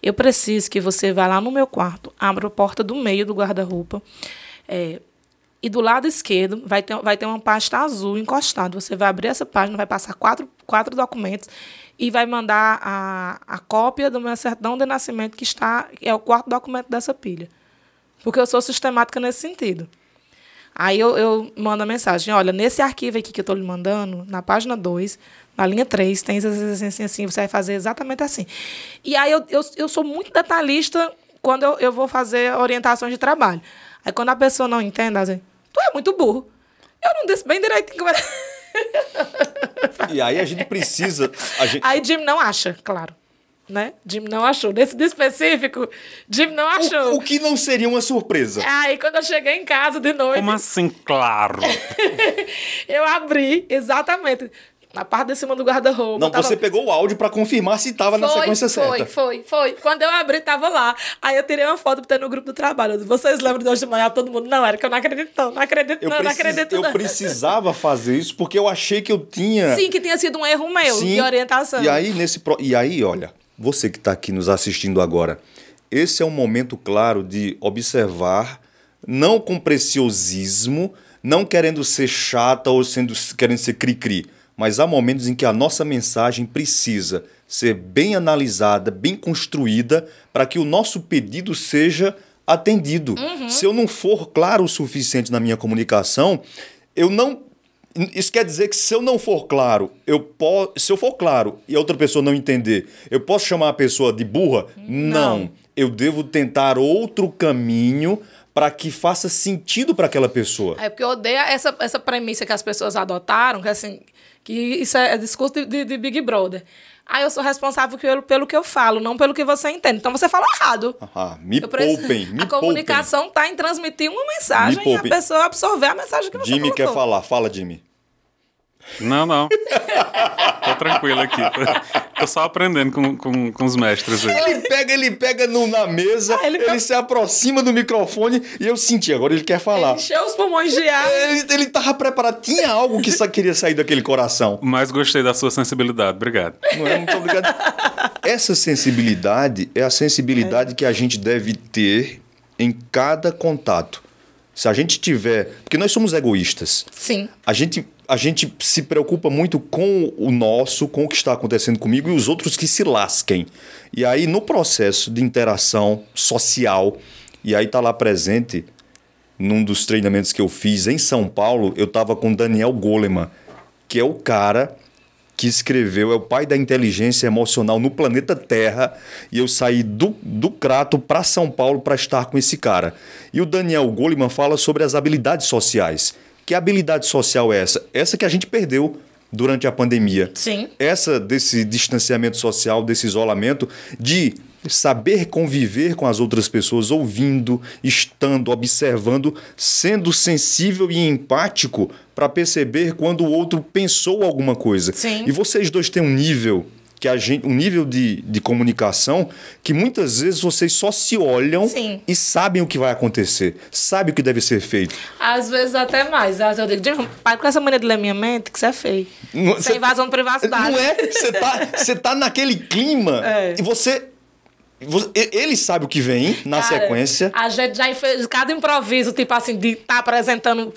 eu preciso que você vá lá no meu quarto, abra a porta do meio do guarda-roupa, e do lado esquerdo vai ter uma pasta azul encostada. Você vai abrir essa página, vai passar quatro documentos e vai mandar a cópia do meu certidão de nascimento, é o quarto documento dessa pilha. Porque eu sou sistemática nesse sentido. Aí eu mando a mensagem, olha, nesse arquivo aqui que eu estou lhe mandando, na página 2, na linha 3, tem assim, você vai fazer exatamente assim. E aí eu sou muito detalhista quando eu vou fazer orientações de trabalho. Aí quando a pessoa não entende, ela diz, tu é muito burro. Eu não disse bem direitinho. E aí a gente precisa... Aí Jim não acha, claro. Né? Jim não achou. Nesse dia específico, Jim não achou. O que não seria uma surpresa? Aí, quando eu cheguei em casa de noite... Como assim, claro? Eu abri, exatamente, na parte de cima do guarda-roupa. Não, você pegou o áudio pra confirmar se tava na sequência certa. Foi. Quando eu abri, tava lá. Aí eu tirei uma foto no grupo do trabalho. Eu disse, vocês lembram de hoje de manhã? Todo mundo, não, Érica, eu não acredito não. Eu precisava fazer isso porque eu achei que eu tinha... Sim, que tinha sido um erro meu de orientação. E aí, olha, você que está aqui nos assistindo agora, esse é um momento claro de observar, não com preciosismo, não querendo ser chata ou querendo ser cri-cri, mas há momentos em que a nossa mensagem precisa ser bem analisada, bem construída, para que o nosso pedido seja atendido. Uhum. Se eu não for claro o suficiente na minha comunicação, eu não... Isso quer dizer que se eu não for claro, se eu for claro e a outra pessoa não entender, eu posso chamar a pessoa de burra? Não. Eu devo tentar outro caminho para que faça sentido para aquela pessoa. É porque eu odeio essa premissa que as pessoas adotaram, que, assim, que isso é discurso de Big Brother. Aí eu sou responsável pelo que eu falo, não pelo que você entende. Então você fala errado. Me poupem. A comunicação está em transmitir uma mensagem e a pessoa absorver a mensagem que você Jimmy colocou. quer falar. Fala, Jimmy. Não. Tô tranquilo aqui. Tô só aprendendo com os mestres aí. Ele pega na mesa, ele se aproxima do microfone e eu senti, agora ele quer falar. Encheu os pulmões de ar. Ele tava preparado, tinha algo que queria sair daquele coração. Mas gostei da sua sensibilidade, obrigado. Não é? Muito obrigado. Essa sensibilidade é a sensibilidade que a gente deve ter em cada contato. Se a gente tiver... Porque nós somos egoístas. Sim. A gente se preocupa muito com o nosso, com o que está acontecendo comigo e os outros que se lasquem. E aí, no processo de interação social, e aí está lá presente, num dos treinamentos que eu fiz em São Paulo, eu estava com Daniel Goleman, que é o cara que escreveu, é o pai da inteligência emocional no planeta Terra, e eu saí do Crato para São Paulo para estar com esse cara. E o Daniel Goleman fala sobre as habilidades sociais. Que habilidade social é essa? Essa que a gente perdeu durante a pandemia. Sim. Essa desse distanciamento social, desse isolamento, de saber conviver com as outras pessoas, ouvindo, estando, observando, sendo sensível e empático para perceber quando o outro pensou alguma coisa. Sim. E vocês dois têm um nível... um nível de comunicação que muitas vezes vocês só se olham Sim. e sabem o que vai acontecer, sabem o que deve ser feito. Às vezes até mais. Às vezes eu digo, Jim, para com essa mania de ler minha mente, que isso é feio. Sem invasão de privacidade. Não é? Você tá naquele clima e você... Ele sabe o que vem na sequência. A gente já fez cada improviso, tipo assim, de estar apresentando.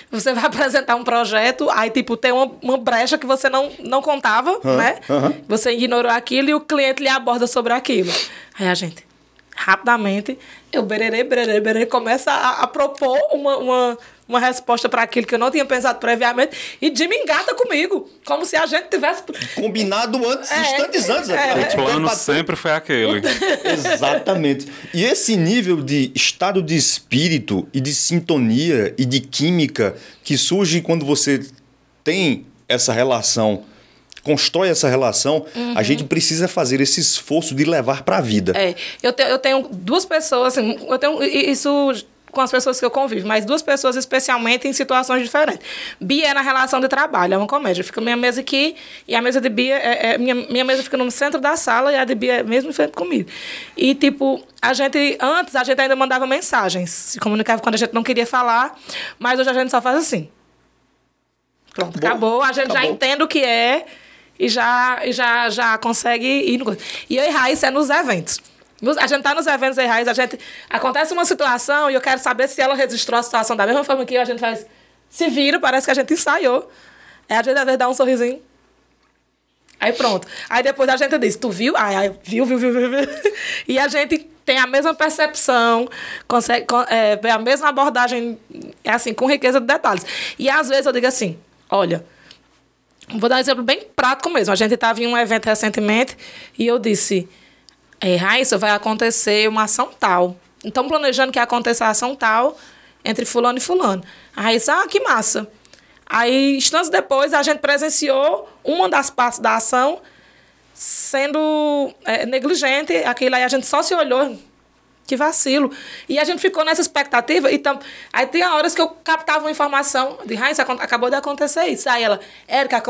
Você vai apresentar um projeto, aí, tipo, tem uma brecha que você não contava, né? Você ignorou aquilo e o cliente lhe aborda sobre aquilo. Aí a gente, rapidamente, bererê, começa a propor uma resposta para aquilo que eu não tinha pensado previamente e Jimmy engata comigo, como se a gente tivesse... Combinado instantes antes. O plano sempre foi aquele. Exatamente. E esse nível de estado de espírito e de sintonia e de química que surge quando você tem essa relação, constrói essa relação, a gente precisa fazer esse esforço de levar para a vida. Eu tenho duas pessoas, assim, eu tenho isso com as pessoas que eu convivo, mas duas pessoas especialmente em situações diferentes. Bia é na relação de trabalho, é uma comédia. Fica minha mesa aqui e a mesa de Bia, minha mesa fica no centro da sala e a de Bia é mesmo em frente comigo. E, tipo, antes a gente ainda mandava mensagens, se comunicava quando a gente não queria falar, mas hoje a gente só faz assim. Pronto, acabou. A gente já entende o que é e já consegue ir no... E eu e Raíssa é nos eventos. A gente tá nos eventos reais, acontece uma situação e eu quero saber se ela registrou a situação da mesma forma que eu, a gente faz, se vira, parece que a gente ensaiou. Aí a gente às vezes dá um sorrisinho. Aí pronto. Aí depois a gente diz, tu viu? Aí viu. E a gente tem a mesma percepção, consegue ver a mesma abordagem, assim, com riqueza de detalhes. E às vezes eu digo assim, olha, vou dar um exemplo bem prático mesmo. A gente estava em um evento recentemente e eu disse, Raíssa, vai acontecer uma ação tal. Então, planejando que aconteça a ação tal entre fulano e fulano. A Raíssa, que massa. Aí, instantes depois, a gente presenciou uma das partes da ação sendo negligente. Aquilo aí a gente só se olhou. Que vacilo. E a gente ficou nessa expectativa. Então, aí tem horas que eu captava uma informação de Raíssa, acabou de acontecer isso. Aí ela, Érica,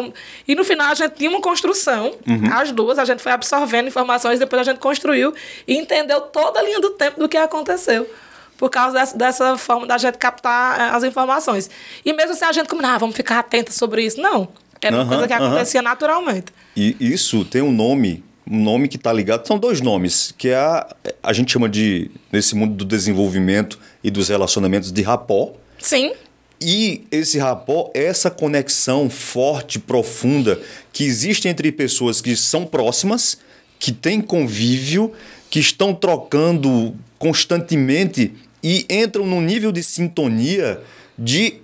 e no final a gente tinha uma construção, as duas, a gente foi absorvendo informações, depois a gente construiu e entendeu toda a linha do tempo do que aconteceu. Por causa dessa forma da gente captar as informações. E mesmo assim a gente combinava, vamos ficar atenta sobre isso. Não. Era uma coisa que acontecia naturalmente. E isso tem um nome que está ligado, são dois nomes, que a gente chama de, nesse mundo do desenvolvimento e dos relacionamentos, de rapport. Sim. E esse rapport é essa conexão forte, profunda, que existe entre pessoas que são próximas, que têm convívio, que estão trocando constantemente e entram num nível de sintonia de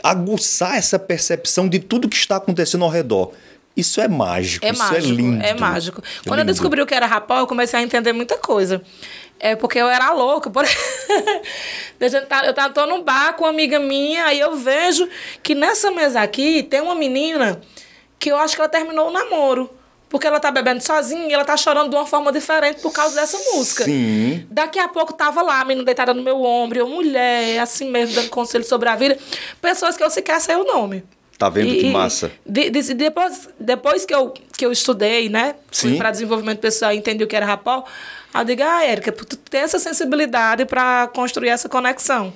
aguçar essa percepção de tudo que está acontecendo ao redor. Isso é mágico, isso é lindo. É mágico. Quando eu descobri o que era rapport, eu comecei a entender muita coisa. Porque eu era louca. Eu tô num bar com uma amiga minha, aí eu vejo que nessa mesa aqui tem uma menina que eu acho que ela terminou o namoro. Porque ela tá bebendo sozinha e ela tá chorando de uma forma diferente por causa dessa música. Sim. Daqui a pouco tava lá, a menina deitada no meu ombro, eu, mulher, assim mesmo, dando conselho sobre a vida. Pessoas que eu sequer sei o nome. Tá vendo que massa? Depois que eu estudei, né? Fui para desenvolvimento pessoal e entendi o que era rapport, eu digo, Érica, tu tem essa sensibilidade para construir essa conexão.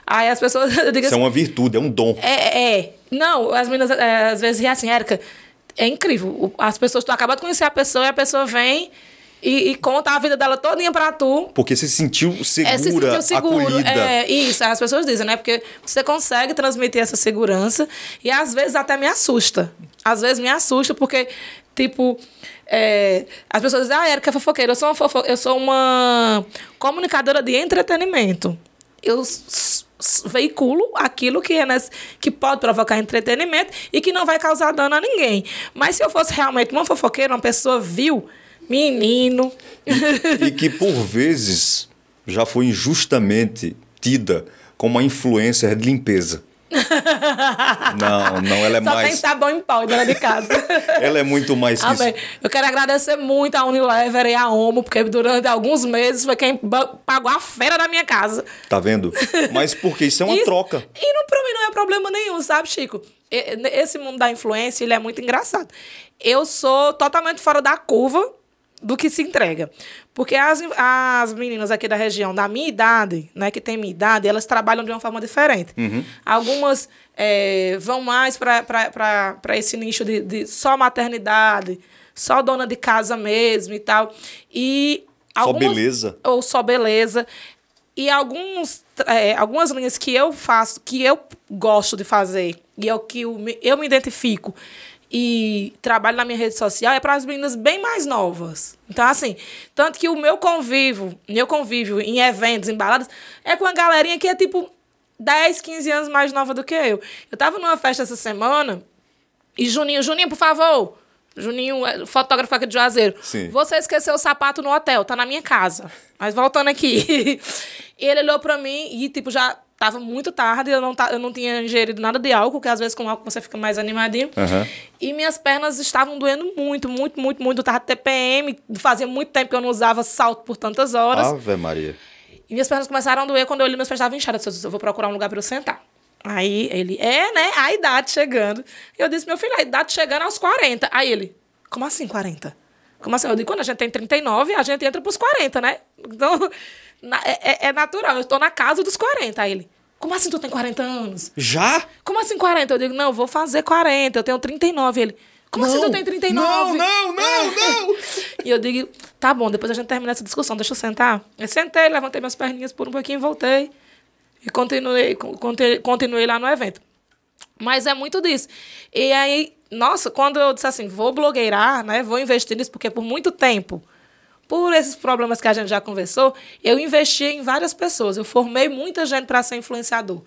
Aí as pessoas... Eu digo isso assim, é uma virtude, é um dom. Não, as meninas às vezes riem assim, Érica, é incrível. As pessoas, tu acaba de conhecer a pessoa e a pessoa vem e conta a vida dela todinha pra tu. Porque você se sentiu segura, acolhida. Isso, as pessoas dizem, né? Porque você consegue transmitir essa segurança e às vezes até me assusta. Às vezes me assusta porque, tipo, as pessoas dizem, Érica é fofoqueira. Eu sou uma comunicadora de entretenimento. Eu veiculo aquilo que pode provocar entretenimento e que não vai causar dano a ninguém. Mas se eu fosse realmente uma fofoqueira, uma pessoa vil, menino... E que, por vezes, já foi injustamente tida como uma influencer de limpeza. Não, ela é Só mais... tem sabão em pau dentro de casa. Ela é muito mais que isso. Eu quero agradecer muito a Unilever e a Omo, porque durante alguns meses foi quem pagou a feira da minha casa. Tá vendo? Mas porque isso é uma troca. E pra mim não é problema nenhum, sabe, Chico? Esse mundo da influência, ele é muito engraçado. Eu sou totalmente fora da curva do que se entrega. Porque as meninas aqui da região, da minha idade, né, que tem minha idade, elas trabalham de uma forma diferente. Algumas vão mais para esse nicho de só maternidade, só dona de casa mesmo e tal. E só beleza. Ou só beleza. E algumas linhas que eu faço, que eu gosto de fazer, e é o que eu me identifico, e trabalho na minha rede social, é para as meninas bem mais novas. Então, assim, tanto que o meu convívio em eventos, em baladas, é com uma galerinha que é tipo 10, 15 anos mais nova do que eu. Eu tava numa festa essa semana e Juninho, por favor, Juninho, fotógrafo aqui de Juazeiro, sim, você esqueceu o sapato no hotel, tá na minha casa. Mas voltando aqui, ele olhou pra mim e, tipo, já tava muito tarde, eu não tinha ingerido nada de álcool, que às vezes com álcool você fica mais animadinho. E minhas pernas estavam doendo muito, muito, muito, muito. Eu tava TPM, fazia muito tempo que eu não usava salto por tantas horas. Ave Maria. E minhas pernas começaram a doer quando eu olhei, meus pés estavam inchados. Eu disse, eu vou procurar um lugar pra eu sentar. Aí ele, né, a idade chegando. Eu disse, meu filho, a idade chegando aos 40. Aí ele, como assim 40? Como assim? Eu digo, quando a gente tem 39, a gente entra pros 40, né? Então, é natural, eu estou na casa dos 40. Aí ele, como assim tu tem 40 anos? Já? Como assim 40? Eu digo, não, eu vou fazer 40, eu tenho 39. Ele, Como assim tu tem 39? Não! E eu digo, tá bom, depois a gente termina essa discussão, deixa eu sentar. Eu sentei, levantei minhas perninhas por um pouquinho, voltei e continuei lá no evento. Mas é muito disso. E aí, nossa, quando eu disse assim, vou blogueirar, né, vou investir nisso, porque por muito tempo, por esses problemas que a gente já conversou, eu investi em várias pessoas. Eu formei muita gente para ser influenciador.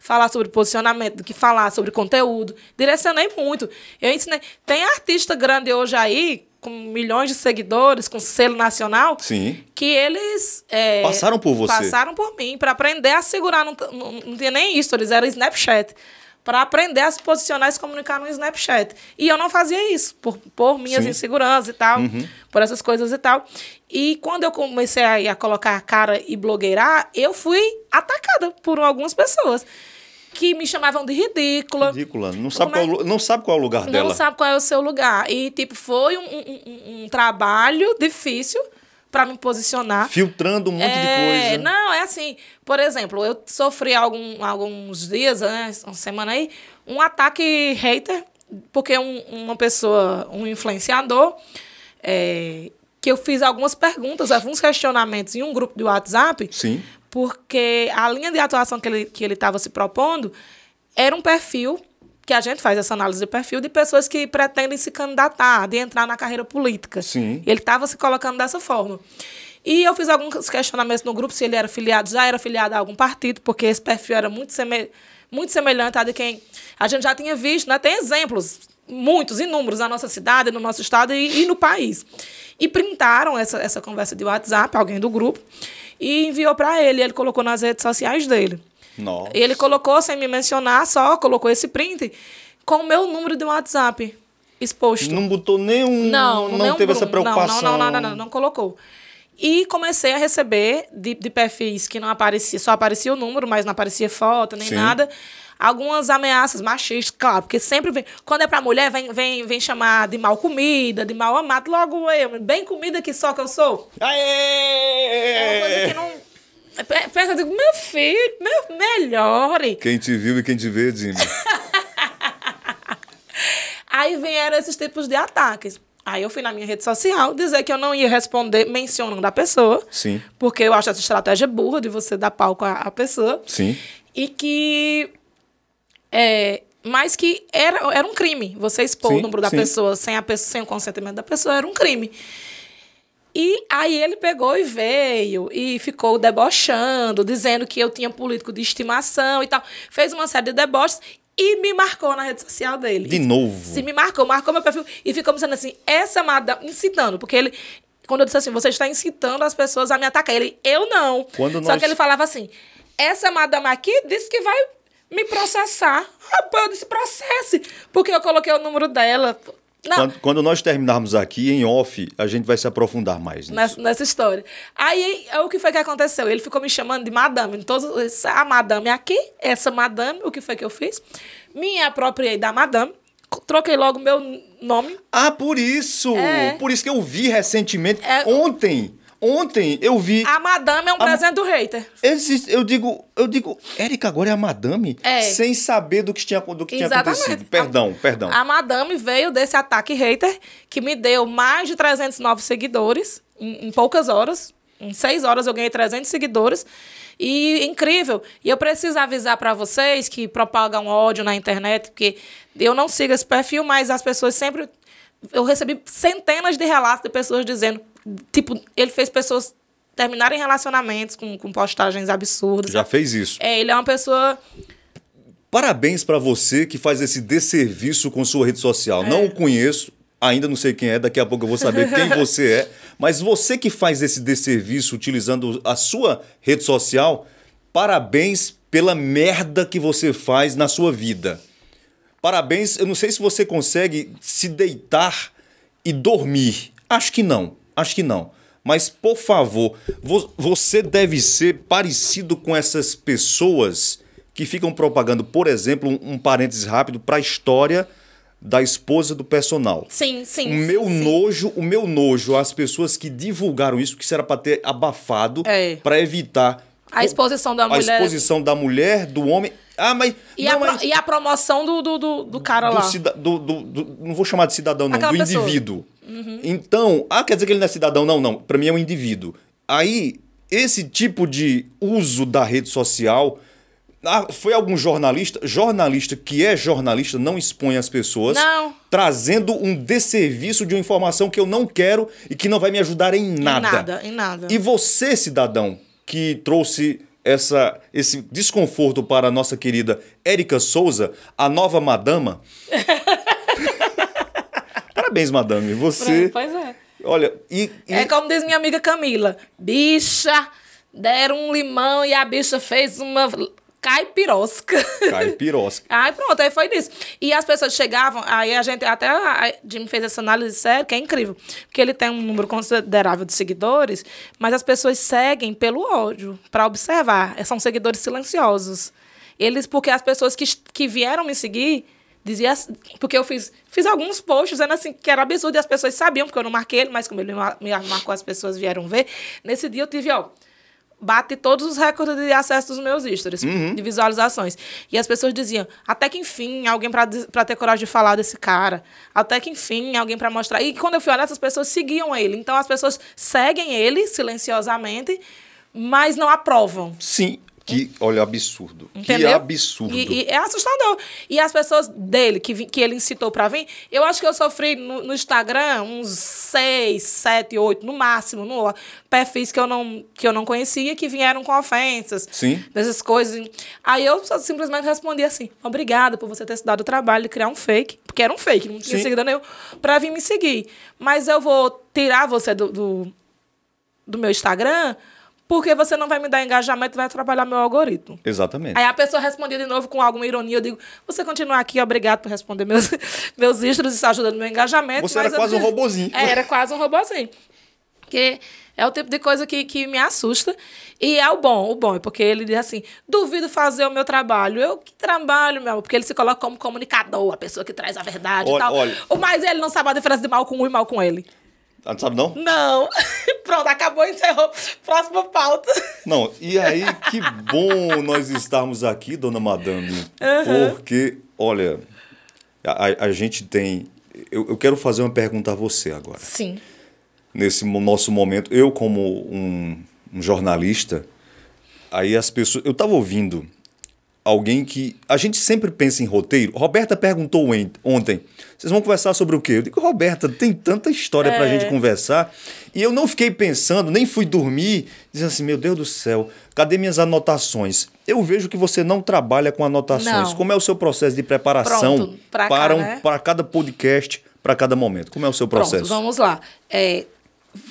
Falar sobre posicionamento, do que falar sobre conteúdo. Direcionei muito. Eu ensinei. Tem artista grande hoje aí, com milhões de seguidores, com selo nacional, Sim. que eles... Passaram por você. Passaram por mim, para aprender a segurar. Não tinha nem isso, eles eram Snapchat. Para aprender a se posicionar e se comunicar no Snapchat. E eu não fazia isso, por minhas inseguranças e tal, por essas coisas e tal. E quando eu comecei a colocar a cara e blogueirar, eu fui atacada por algumas pessoas que me chamavam de ridícula. Ridícula. Não sabe qual é o lugar dela. Não sabe qual é o seu lugar. E, tipo, foi um trabalho difícil para me posicionar. Filtrando um monte de coisa. Não, é assim. Por exemplo, eu sofri alguns dias, né, uma semana aí, um ataque hater, porque uma pessoa, um influenciador, que eu fiz algumas perguntas, alguns questionamentos em um grupo de WhatsApp. Sim. Porque a linha de atuação que ele estava se propondo era um perfil, que a gente faz essa análise de perfil, de pessoas que pretendem se candidatar, de entrar na carreira política. Sim. Ele estava se colocando dessa forma. E eu fiz alguns questionamentos no grupo, se ele era filiado, já era filiado a algum partido, porque esse perfil era muito semelhante a de quem a gente já tinha visto, né? Tem exemplos, muitos, inúmeros, na nossa cidade, no nosso estado e no país. E printaram essa conversa de WhatsApp, alguém do grupo, e enviou para ele. Ele colocou nas redes sociais dele. Nossa. Ele colocou, sem me mencionar, só colocou esse print com o meu número de WhatsApp exposto. Não botou nenhum... Não teve essa preocupação. Não colocou. E comecei a receber de perfis que não aparecia, só aparecia o número, mas não aparecia foto, nem nada. Algumas ameaças machistas, claro, porque sempre vem... Quando é pra mulher, vem chamar de mal comida, de mal amado. Logo eu, bem comida que só que eu sou. Aê! É uma coisa que não... Eu digo, meu filho, melhore. Quem te viu e quem te vê, Dime. Aí vieram esses tipos de ataques. Aí eu fui na minha rede social dizer que eu não ia responder mencionando a pessoa. Sim. Porque eu acho essa estratégia burra de você dar palco à pessoa. Sim. E que... mas que era um crime. Você expor o número da pessoa sem o consentimento da pessoa era um crime. E aí ele pegou e veio e ficou debochando, dizendo que eu tinha político de estimação e tal. Fez uma série de deboches e me marcou na rede social dele. De novo? Se me marcou meu perfil e ficou me dizendo assim, essa madame, incitando, porque ele... Quando eu disse assim, você está incitando as pessoas a me atacar. Ele, eu não. Só que ele falava assim, essa madame aqui disse que vai me processar. Rapaz, eu disse, processe, porque eu coloquei o número dela. Não. Quando nós terminarmos aqui, em off, a gente vai se aprofundar mais nisso. Nessa história. Aí, o que foi que aconteceu? Ele ficou me chamando de madame. A madame aqui, essa madame, o que foi que eu fiz? Me apropriei da madame, troquei logo meu nome. Ah, por isso! Por isso que eu vi recentemente. Ontem eu vi... A madame é um presente do hater. Eu digo, Érica agora é a madame? Sem saber do que tinha acontecido. Perdão. A madame veio desse ataque hater que me deu mais de 300 novos seguidores em poucas horas. Em 6 horas eu ganhei 300 seguidores. E incrível. E eu preciso avisar para vocês que propagam ódio na internet, porque eu não sigo esse perfil, mas as pessoas sempre... Eu recebi centenas de relatos de pessoas dizendo... Tipo, ele fez pessoas terminarem relacionamentos com postagens absurdas. Já fez isso. Ele é uma pessoa... Parabéns para você que faz esse desserviço com sua rede social. Não o conheço, ainda não sei quem é, daqui a pouco eu vou saber quem você é. Mas você que faz esse desserviço utilizando a sua rede social, parabéns pela merda que você faz na sua vida. Parabéns, eu não sei se você consegue se deitar e dormir. Acho que não. Mas, por favor, você deve ser parecido com essas pessoas que ficam propagando, por exemplo, um parênteses rápido para a história da esposa do personal. Sim. O meu nojo, as pessoas que divulgaram isso, que isso era para ter abafado, para evitar a exposição da mulher. A exposição da mulher, do homem. Ah, mas... E a promoção do cara lá. Não vou chamar de cidadão, não. Aquela do pessoa. indivíduo. Então, quer dizer que ele não é cidadão? Não, não. Para mim é um indivíduo. Aí, esse tipo de uso da rede social... foi algum jornalista que é jornalista não expõe as pessoas, Não. trazendo um desserviço de uma informação que eu não quero e que não vai me ajudar em nada. Em nada. E você, cidadão, que trouxe esse desconforto para a nossa querida Érica Souza, a nova madama. Parabéns, madame. Você... Pois é. Olha, É como diz minha amiga Camila. Bicha, deram um limão e a bicha fez uma caipirosca. Caipirosca. Aí pronto, aí foi disso. E as pessoas chegavam, aí a gente, até a Jimmy fez essa análise séria, que é incrível. Porque ele tem um número considerável de seguidores, mas as pessoas seguem pelo ódio, para observar. São seguidores silenciosos. Porque as pessoas que vieram me seguir, diziam assim, porque eu fiz alguns posts dizendo assim, que era absurdo, e as pessoas sabiam, porque eu não marquei ele, mas como ele me marcou, as pessoas vieram ver. Nesse dia eu tive, bate todos os recordes de acesso dos meus stories, de visualizações. E as pessoas diziam, até que enfim, alguém para ter coragem de falar desse cara. Até que enfim, alguém para mostrar. E quando eu fui olhar, essas pessoas seguiam ele. Então as pessoas seguem ele silenciosamente, mas não aprovam. Sim. Olha, absurdo. Entendeu? Que absurdo. E é assustador. E as pessoas dele, que ele incitou pra vir, eu acho que eu sofri no Instagram uns 6, 7, 8, no máximo, no perfis que eu não conhecia, que vieram com ofensas. Sim. Dessas coisas. Aí eu simplesmente respondi assim, obrigada por você ter se dado o trabalho de criar um fake, porque era um fake, não tinha seguidor nenhum, pra vir me seguir. Mas eu vou tirar você do meu Instagram, porque você não vai me dar engajamento e vai atrapalhar meu algoritmo. Exatamente. Aí a pessoa respondia de novo com alguma ironia. Eu digo, você continua aqui, obrigado por responder meus stories, isso ajuda no meu engajamento. Você era quase um robozinho. Era quase um robozinho. Porque é o tipo de coisa que me assusta. E é o bom é porque ele diz assim, duvido fazer o meu trabalho. Que trabalho, meu amor? Porque ele se coloca como comunicador, a pessoa que traz a verdade e tal. Mas ele não sabe a diferença de mal com um e mal com ele. Não sabe, não? Não. Pronto, acabou, encerrou. Próxima pauta. Não, e aí, que bom nós estarmos aqui, dona Madame. Porque, olha, a gente tem... Eu quero fazer uma pergunta a você agora. Sim. Nesse nosso momento, eu como um jornalista, aí as pessoas... Eu estava ouvindo alguém que... A gente sempre pensa em roteiro. Roberta perguntou ontem, vocês vão conversar sobre o quê? Eu digo, Roberta, tem tanta história pra gente conversar. E eu não fiquei pensando, nem fui dormir, dizendo assim, meu Deus do céu, cadê minhas anotações? Eu vejo que você não trabalha com anotações. Não. Como é o seu processo de preparação para cada podcast, para cada momento? Como é o seu processo? Pronto, vamos lá.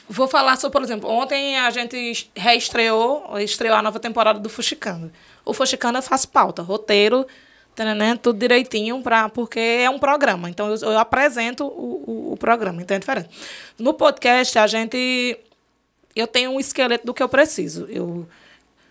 Vou falar sobre, por exemplo, ontem a gente estreou a nova temporada do Fuxicando. O Fuxicando eu faço pauta, roteiro, tudo direitinho, porque é um programa. Então, eu apresento o programa, então é diferente. No podcast, eu tenho um esqueleto do que eu preciso. Eu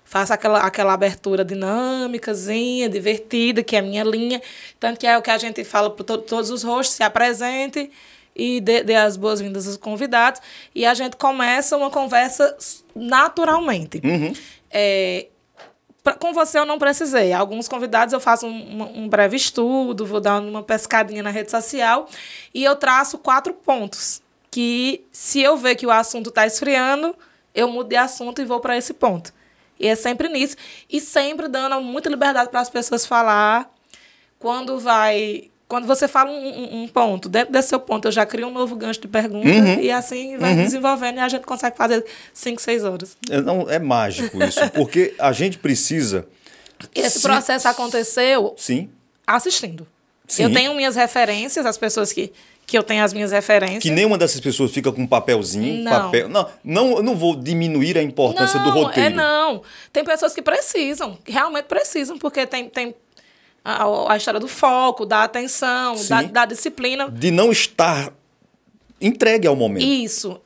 faço aquela abertura dinâmicazinha, divertida, que é a minha linha. Tanto que é o que a gente fala para todos os hosts, se apresente e dê as boas-vindas aos convidados. E a gente começa uma conversa naturalmente. Com você eu não precisei. Alguns convidados eu faço um breve estudo, vou dar uma pescadinha na rede social e eu traço 4 pontos que, se eu ver que o assunto está esfriando, eu mudo de assunto e vou para esse ponto. E é sempre nisso. E sempre dando muita liberdade para as pessoas falar. Quando você fala um ponto, dentro desse seu ponto eu já crio um novo gancho de pergunta e assim vai desenvolvendo e a gente consegue fazer 5, 6 horas. É mágico isso, porque a gente precisa... Esse processo aconteceu assistindo. Sim. Eu tenho minhas referências, as pessoas que eu tenho as minhas referências. Que nenhuma dessas pessoas fica com um papelzinho. Não. Eu não vou diminuir a importância do roteiro. Não. Tem pessoas que precisam, que realmente precisam, porque tem a história do foco, da atenção, da disciplina. De não estar entregue ao momento. Isso.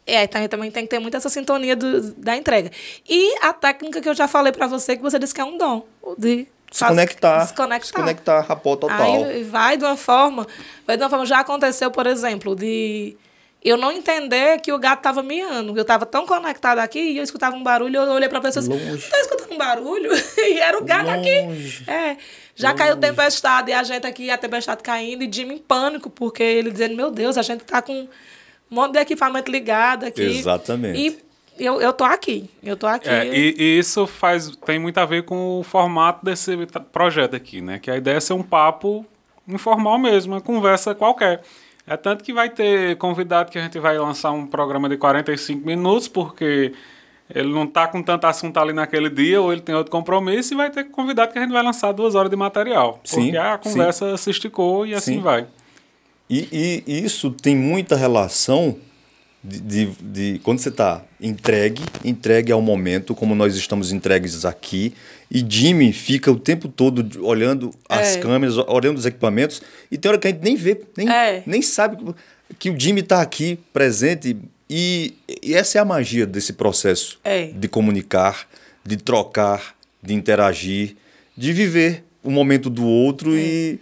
Também tem que ter muito essa sintonia da entrega. E a técnica que eu já falei para você, que você disse que é um dom. De Desconectar, rapó total. Aí vai de uma forma... Já aconteceu, por exemplo, eu não entender que o gato tava miando. Eu tava tão conectada aqui e eu escutava um barulho, eu olhei pra pessoa assim, tá escutando um barulho? E era o gato aqui. Já caiu tempestade e a gente aqui, a tempestade caindo, e Jimmy em pânico, porque ele dizendo, meu Deus, a gente tá com um monte de equipamento ligado aqui. Exatamente. E eu tô aqui. E isso tem muito a ver com o formato desse projeto aqui, né? Que a ideia é ser um papo informal mesmo, uma conversa qualquer. É tanto que vai ter convidado que a gente vai lançar um programa de 45 minutos, porque ele não tá com tanto assunto ali naquele dia, ou ele tem outro compromisso, e vai ter convidado que a gente vai lançar 2 horas de material. Porque a conversa se esticou e assim vai. E isso tem muita relação de quando você está entregue ao momento, como nós estamos entregues aqui, e Jimmy fica o tempo todo olhando as câmeras, olhando os equipamentos, e tem hora que a gente nem vê, nem sabe que o Jimmy está aqui presente, e essa é a magia desse processo de comunicar, de trocar, de interagir, de viver o momento do outro e...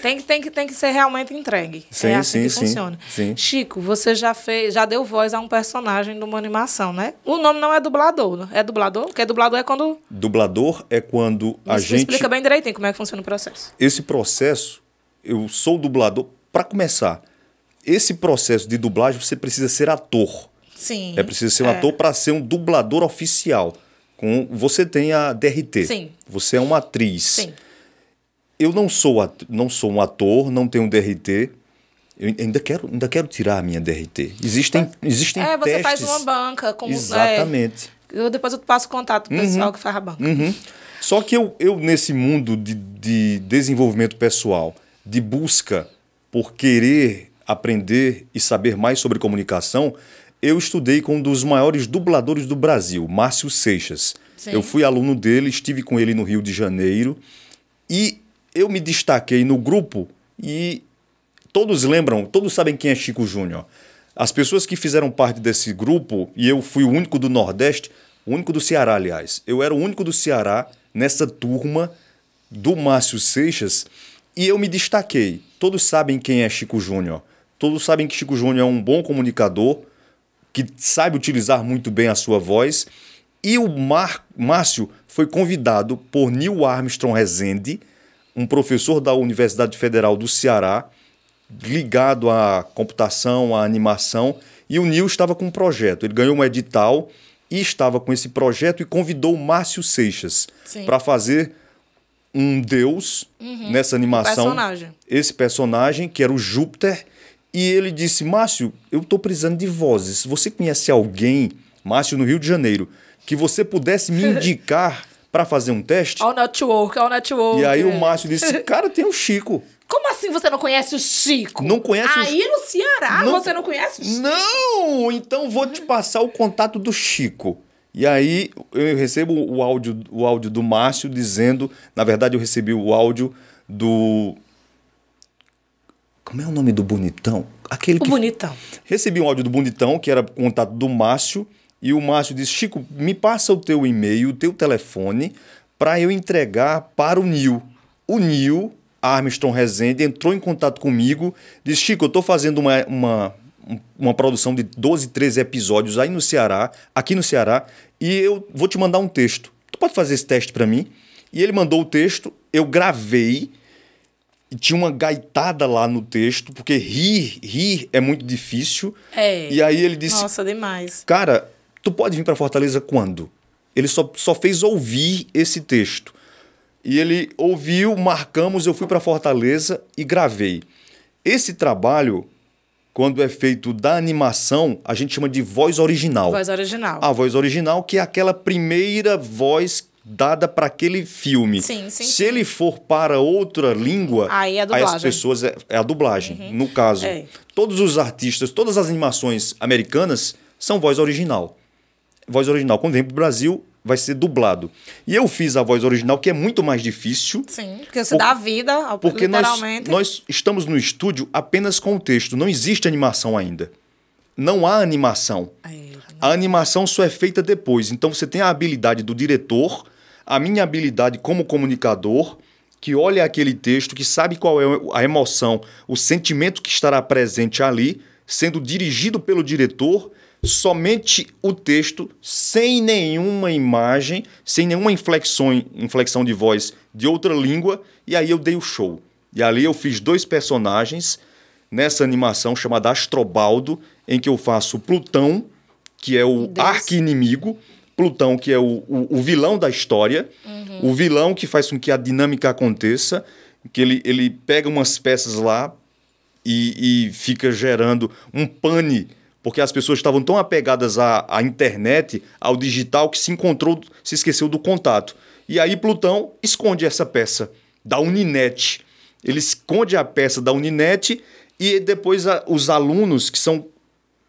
Tem que ser realmente entregue. Sim, é assim que sim, funciona. sim. Chico, você já deu voz a um personagem de uma animação, né? O nome não é dublador, né? É dublador? Porque dublador é quando... Dublador é quando a gente... Explica bem direitinho como é que funciona o processo. Esse processo, eu sou dublador... Para começar, esse processo de dublagem, você precisa ser ator. Sim. É preciso ser um ator para ser um dublador oficial. Você tem a DRT. Sim. Você é uma atriz. Sim. Eu não sou um ator, não tenho DRT. Eu ainda quero tirar a minha DRT. Existem testes. Você faz uma banca. Exatamente. Depois eu passo o contato do pessoal que faz a banca. Só que eu nesse mundo de desenvolvimento pessoal, de busca por querer aprender e saber mais sobre comunicação, eu estudei com um dos maiores dubladores do Brasil, Márcio Seixas. Sim. Eu fui aluno dele, estive com ele no Rio de Janeiro e eu me destaquei no grupo e todos sabem quem é Chico Júnior. As pessoas que fizeram parte desse grupo, e eu fui o único do Nordeste, o único do Ceará, aliás. Eu era o único do Ceará nessa turma do Márcio Seixas e eu me destaquei. Todos sabem quem é Chico Júnior. Todos sabem que Chico Júnior é um bom comunicador, que sabe utilizar muito bem a sua voz. E o Márcio foi convidado por Neil Armstrong Rezende, um professor da Universidade Federal do Ceará, ligado à computação, à animação, e o Neil estava com um projeto. Ele ganhou um edital e estava com esse projeto e convidou o Márcio Seixas para fazer um deus nessa animação. Esse personagem, que era o Júpiter, e ele disse, Márcio, eu estou precisando de vozes. Você conhece alguém, Márcio, no Rio de Janeiro, que você pudesse me indicar para fazer um teste? Ao network. E aí o Márcio disse, cara, tem o Chico. Como assim você não conhece o Chico? Não conhece Aí no Ceará você não conhece o Chico? Não! Então vou te passar o contato do Chico. E aí eu recebo o áudio do Márcio dizendo... Na verdade, eu recebi o áudio do... Como é o nome do bonitão? Bonitão. Recebi um áudio do bonitão, que era o contato do Márcio... E o Márcio disse, Chico, me passa o teu e-mail, o teu telefone, para eu entregar para o Neil. O Neil Armstrong Rezende entrou em contato comigo, disse, Chico, eu estou fazendo uma produção de 12, 13 episódios aí no Ceará, aqui no Ceará, e eu vou te mandar um texto. Tu pode fazer esse teste para mim? E ele mandou o texto, eu gravei, e tinha uma gaitada lá no texto, porque rir é muito difícil. E aí ele disse... Nossa, demais. Cara... Tu pode vir para Fortaleza quando? Ele só fez ouvir esse texto. E ele ouviu, marcamos, eu fui para Fortaleza e gravei. Esse trabalho, quando é feito da animação, a gente chama de voz original. Voz original. A voz original, que é aquela primeira voz dada para aquele filme. Sim. Se ele for para outra língua, aí é a dublagem. Aí as pessoas... É a dublagem. No caso, todos os artistas, todas as animações americanas são voz original. Voz original, quando vem para o Brasil, vai ser dublado. E eu fiz a voz original, que é muito mais difícil. Sim, porque você dá vida, porque literalmente. Nós estamos no estúdio apenas com o texto. Não existe animação ainda. Não há animação. A animação só é feita depois. Então você tem a habilidade do diretor, a minha habilidade como comunicador, que olha aquele texto, que sabe qual é a emoção, o sentimento que estará presente ali, sendo dirigido pelo diretor, somente o texto, sem nenhuma imagem, sem nenhuma inflexão de voz de outra língua, e aí eu dei o show. E ali eu fiz 2 personagens nessa animação chamada Astrobaldo, em que eu faço Plutão, que é o arqui-inimigo, Plutão, que é o vilão da história, o vilão que faz com que a dinâmica aconteça, que ele pega umas peças lá e fica gerando um pane, porque as pessoas estavam tão apegadas à internet, ao digital, que se esqueceu do contato. E aí Plutão esconde essa peça da Uninet. Ele esconde a peça da Uninet e depois os alunos, que são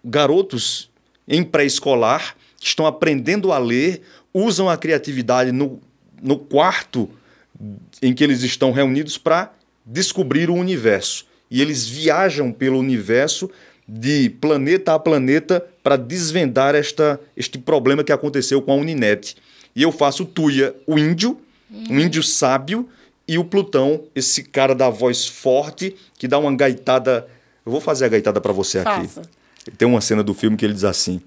garotos em pré-escolar, que estão aprendendo a ler, usam a criatividade no quarto em que eles estão reunidos para descobrir o universo. E eles viajam pelo universo de planeta a planeta para desvendar este problema que aconteceu com a Uninet. E eu faço o Tuia, o índio, um índio sábio, e o Plutão, esse cara da voz forte, que dá uma gaitada. Eu vou fazer a gaitada para você aqui. Faça. Tem uma cena do filme que ele diz assim: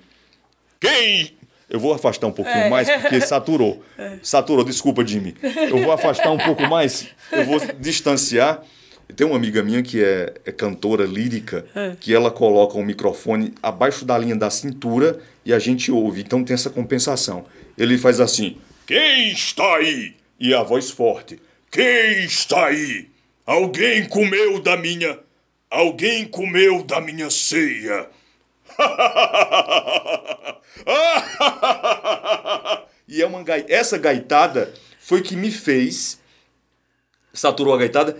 quem? Eu vou afastar um pouquinho mais, porque saturou. Saturou, desculpa, Jimmy. Eu vou afastar um pouco mais, eu vou distanciar. Tem uma amiga minha que é cantora lírica, que ela coloca o microfone abaixo da linha da cintura e a gente ouve. Então tem essa compensação. Ele faz assim: quem está aí? E a voz forte: quem está aí? Alguém comeu da minha ceia. E essa gaitada foi que me fez. Saturou a gaitada?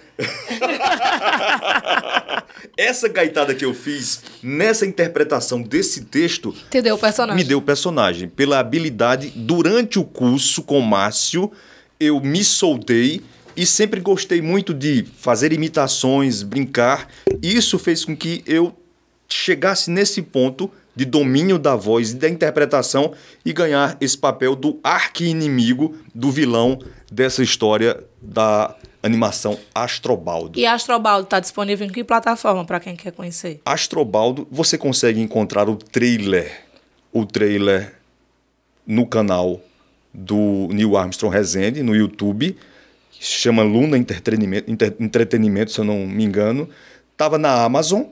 Essa gaitada que eu fiz nessa interpretação desse texto Te deu o personagem. me deu o personagem. Pela habilidade, durante o curso com Márcio, eu me soltei e sempre gostei muito de fazer imitações, brincar. Isso fez com que eu chegasse nesse ponto de domínio da voz e da interpretação e ganhar esse papel do arqui-inimigo, do vilão dessa história da animação Astrobaldo. E Astrobaldo está disponível em que plataforma para quem quer conhecer? Astrobaldo, você consegue encontrar o trailer no canal do Neil Armstrong Rezende, no YouTube, que se chama Luna Entretenimento, se eu não me engano. Estava na Amazon,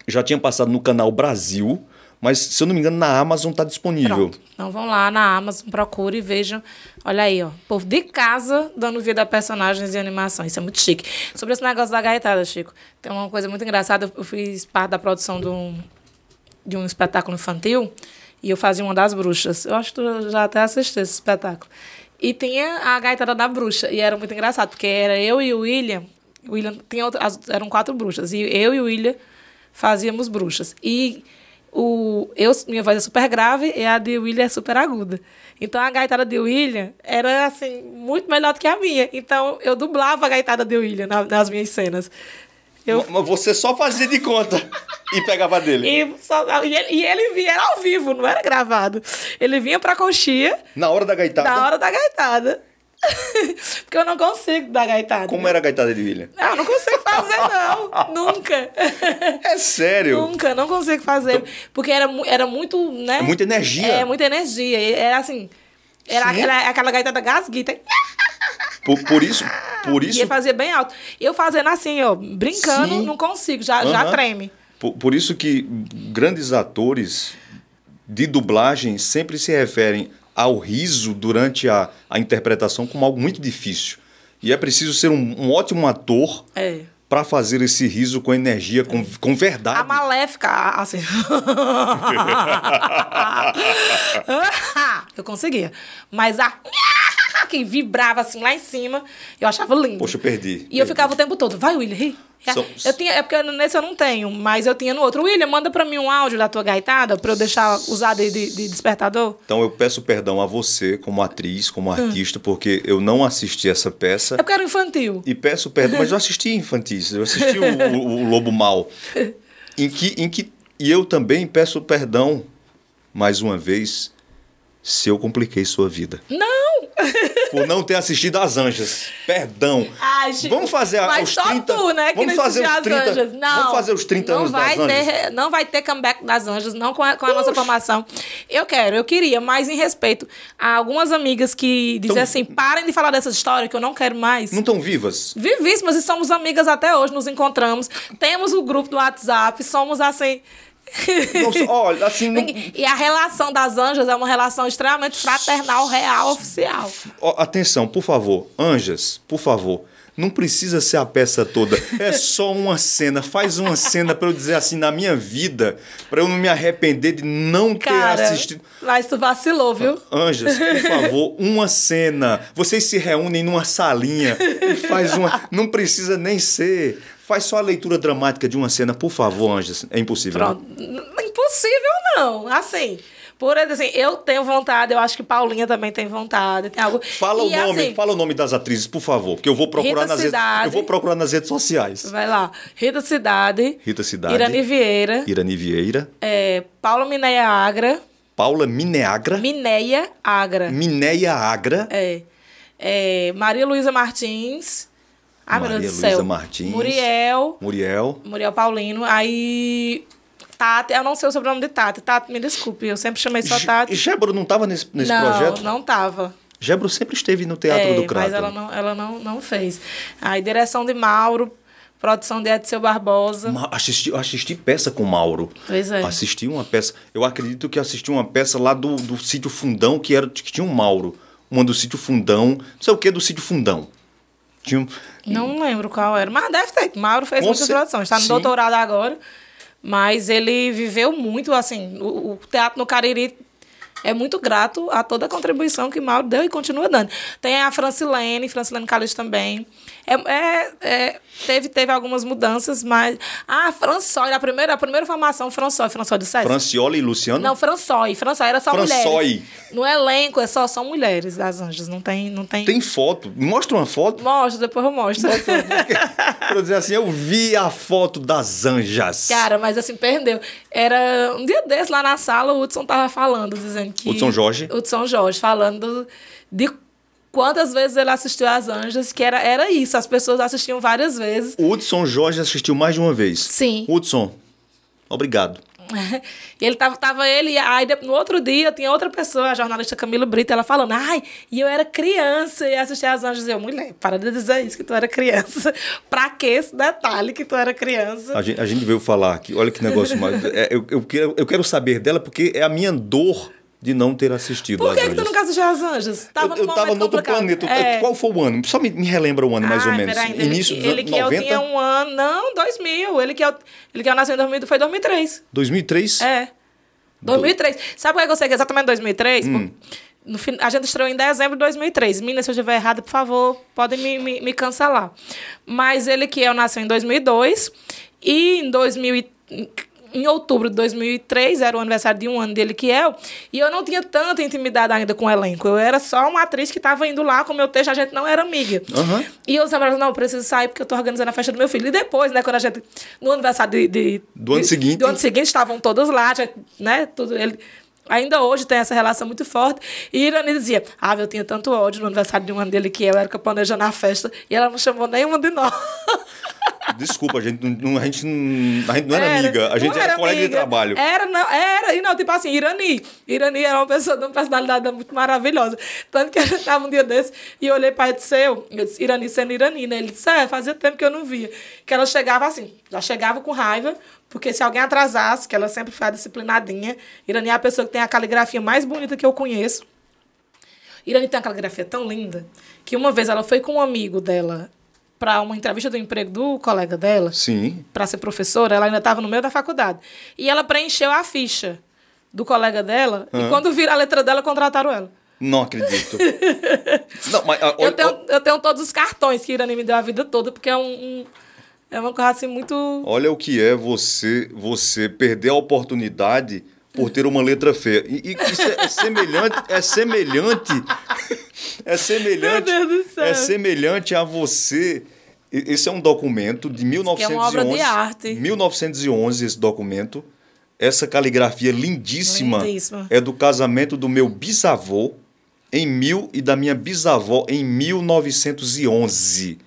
já tinha passado no canal Brasil, mas, se eu não me engano, na Amazon está disponível. Pronto. Então vão lá na Amazon, procure e vejam. Olha aí, ó. Povo de casa dando vida a personagens de animação. Isso é muito chique. Sobre esse negócio da gaitada, Chico, tem uma coisa muito engraçada. Eu fiz parte da produção de um espetáculo infantil e eu fazia uma das bruxas. Eu acho que tu já até assistiu esse espetáculo. E tinha a gaitada da bruxa. E era muito engraçado, porque era eu e o William. O William tinha eram 4 bruxas. E eu e o William fazíamos bruxas. E minha voz é super grave e a de William é super aguda. Então, a gaitada de William era, assim, muito melhor do que a minha. Então, eu dublava a gaitada de William nas minhas cenas. Mas você só fazia de conta e pegava dele. E ele vinha, era ao vivo, não era gravado. Ele vinha pra coxia. Na hora da gaitada? Na hora da gaitada. Porque eu não consigo dar gaitada. Como era a gaitada de William? Eu não consigo fazer, não. Nunca. É sério? Nunca, não consigo fazer. Então, porque era muito, né? É muita energia. É, muita energia. Era assim... Era aquela gaitada gasguita. Por isso... E ele fazia bem alto. E eu fazendo assim, ó, brincando, sim, não consigo, já treme. Por isso que grandes atores de dublagem sempre se referem ao riso durante a interpretação como algo muito difícil. E é preciso ser um ótimo ator para fazer esse riso com energia, com verdade. A Maléfica, assim... eu conseguia. Mas que vibrava assim lá em cima, eu achava lindo. Poxa, eu perdi. E eu ficava o tempo todo, vai, William, ri. É porque nesse eu não tenho, mas eu tinha no outro. William, manda pra mim um áudio da tua gaitada pra eu usar de despertador. Então eu peço perdão a você, como atriz, como artista, porque eu não assisti essa peça. É porque era infantil. E peço perdão, mas eu assisti infantis, eu assisti o Lobo Mau. E eu também peço perdão, mais uma vez, se eu compliquei sua vida. Não! por não ter assistido As Anjas. Perdão. Ai, Chico, vamos fazer mas os só 30... tu, né, que vamos não fazer os assistiu 30, As Anjas. Não, vamos fazer os 30 anos das Anjas. Não vai ter comeback das Anjas, não com a nossa formação. Eu queria, mas em respeito a algumas amigas que dizem assim, parem de falar dessa história que eu não quero mais. Não estão vivas? Vivíssimas e somos amigas até hoje, nos encontramos. Temos o grupo do WhatsApp, somos assim... Não, olha, assim... Não... E a relação das Anjas é uma relação extremamente fraternal, real, oficial. Atenção, por favor. Anjas, por favor. Não precisa ser a peça toda. É só uma cena. Faz uma cena para eu dizer assim, na minha vida, para eu não me arrepender de não ter assistido. Mas tu vacilou, viu? Anjas, por favor, uma cena. Vocês se reúnem numa salinha e faz uma... Não precisa nem ser... Faz só a leitura dramática de uma cena, por favor, Anjas. É impossível. Pronto. Né? Impossível, não. Assim, por exemplo, assim, eu tenho vontade, eu acho que Paulinha também tem vontade. Tem algo... Fala o nome das atrizes, por favor, porque eu vou procurar eu vou procurar nas redes sociais. Vai lá. Rita Cidade. Irani Vieira. Paula Mineia Agra. Paula Mineagra. Mineia Agra. Mineia Agra. Maria Luísa Martins. Ai, meu Deus do céu. Martins. Muriel Paulino. Aí... Tati, eu não sei o sobrenome de Tati. Tati, me desculpe, eu sempre chamei só Tati. E Gébora não estava nesse projeto? Não estava. Gébora sempre esteve no Teatro do Crato. Mas ela não fez. Aí, direção de Mauro, produção de Edsel Barbosa. Assisti peça com Mauro. Pois é. Assisti uma peça. Eu acredito que assisti uma peça lá do Sítio Fundão, que tinha um Mauro. Uma do Sítio Fundão. Não sei o que do Sítio Fundão. Não lembro qual era, mas deve ter. Mauro fez muitas produções, está no doutorado agora, mas ele viveu muito, assim, o Teatro no Cariri é muito grato a toda a contribuição que Mauro deu e continua dando. Tem a Francilene Calixto também. Teve algumas mudanças, mas... Françoy, a primeira formação, Françoy do Sesc. Franciola e Luciano? Não, Françoy era só mulheres. No elenco, são mulheres das Anjas, não tem... Tem foto? Mostra uma foto? Mostra, depois eu mostro. Pra dizer assim, eu vi a foto das Anjas. Cara, mas assim, perdeu. Era um dia desse lá na sala, o Hudson tava falando, dizendo que... Hudson Jorge, falando de quantas vezes ele assistiu às Anjas, que era isso, as pessoas assistiam várias vezes. O Hudson Jorge assistiu mais de uma vez. Sim. Hudson, obrigado. E ele tava ele, aí no outro dia tinha outra pessoa, a jornalista Camila Brito, ela falando, e eu era criança e assistia às Anjas. Eu, mulher, para de dizer isso, que tu era criança. Pra que esse detalhe que tu era criança? A gente veio falar aqui, olha que negócio mais. Eu quero saber dela porque é a minha dor de não ter assistido Por que As Anjas. Tu nunca assistiu às Anjas? Eu tava no outro planeta. Qual foi o ano? Só me relembra o ano, mais ou menos. Início dos anos 90? Ele que eu tinha um ano... Não, 2000. Ele que eu nasci em 2000, foi 2003. 2003? 2003. Sabe por que eu sei que é exatamente 2003? A gente estreou em dezembro de 2003. Mina, se eu estiver errada, por favor, podem me cancelar. Mas ele que eu nasci em 2002 e em outubro de 2003, era o aniversário de um ano dele que eu, e eu não tinha tanta intimidade ainda com o elenco. Eu era só uma atriz que estava indo lá com o meu texto, a gente não era amiga. Uhum. E eu sempre falava, não, eu preciso sair porque eu estou organizando a festa do meu filho. E depois, né, quando a gente, no aniversário do ano seguinte, estavam todos lá, gente, né, tudo, ele... Ainda hoje tem essa relação muito forte. E Irani dizia, eu tinha tanto ódio no aniversário de um ano dele que eu era planejando a festa e ela não chamou nenhuma de nós. Desculpa, a gente não era amiga, a gente era colega de trabalho. E não, tipo assim, Irani era uma pessoa de uma personalidade muito maravilhosa. Tanto que a gente tava um dia desse e eu olhei para Edsel, eu disse, Irani sendo Irani, né? Ele disse, fazia tempo que eu não via. Que ela chegava assim, já chegava com raiva, porque se alguém atrasasse, que ela sempre foi disciplinadinha, Irani é a pessoa que tem a caligrafia mais bonita que eu conheço. Irani tem uma caligrafia tão linda que uma vez ela foi com um amigo dela para uma entrevista do emprego do colega dela, para ser professora, ela ainda estava no meio da faculdade. E ela preencheu a ficha do colega dela, e quando viram a letra dela, contrataram ela. Não acredito. Não, mas, eu tenho todos os cartões que Irani me deu a vida toda, porque é uma coisa assim muito... Olha o que é você perder a oportunidade por ter uma letra feia. E isso é semelhante... Meu Deus do céu. É semelhante a você... Esse é um documento de 1911. É uma obra de arte. 1911, esse documento. Essa caligrafia lindíssima. É do casamento do meu bisavô e da minha bisavó em 1911.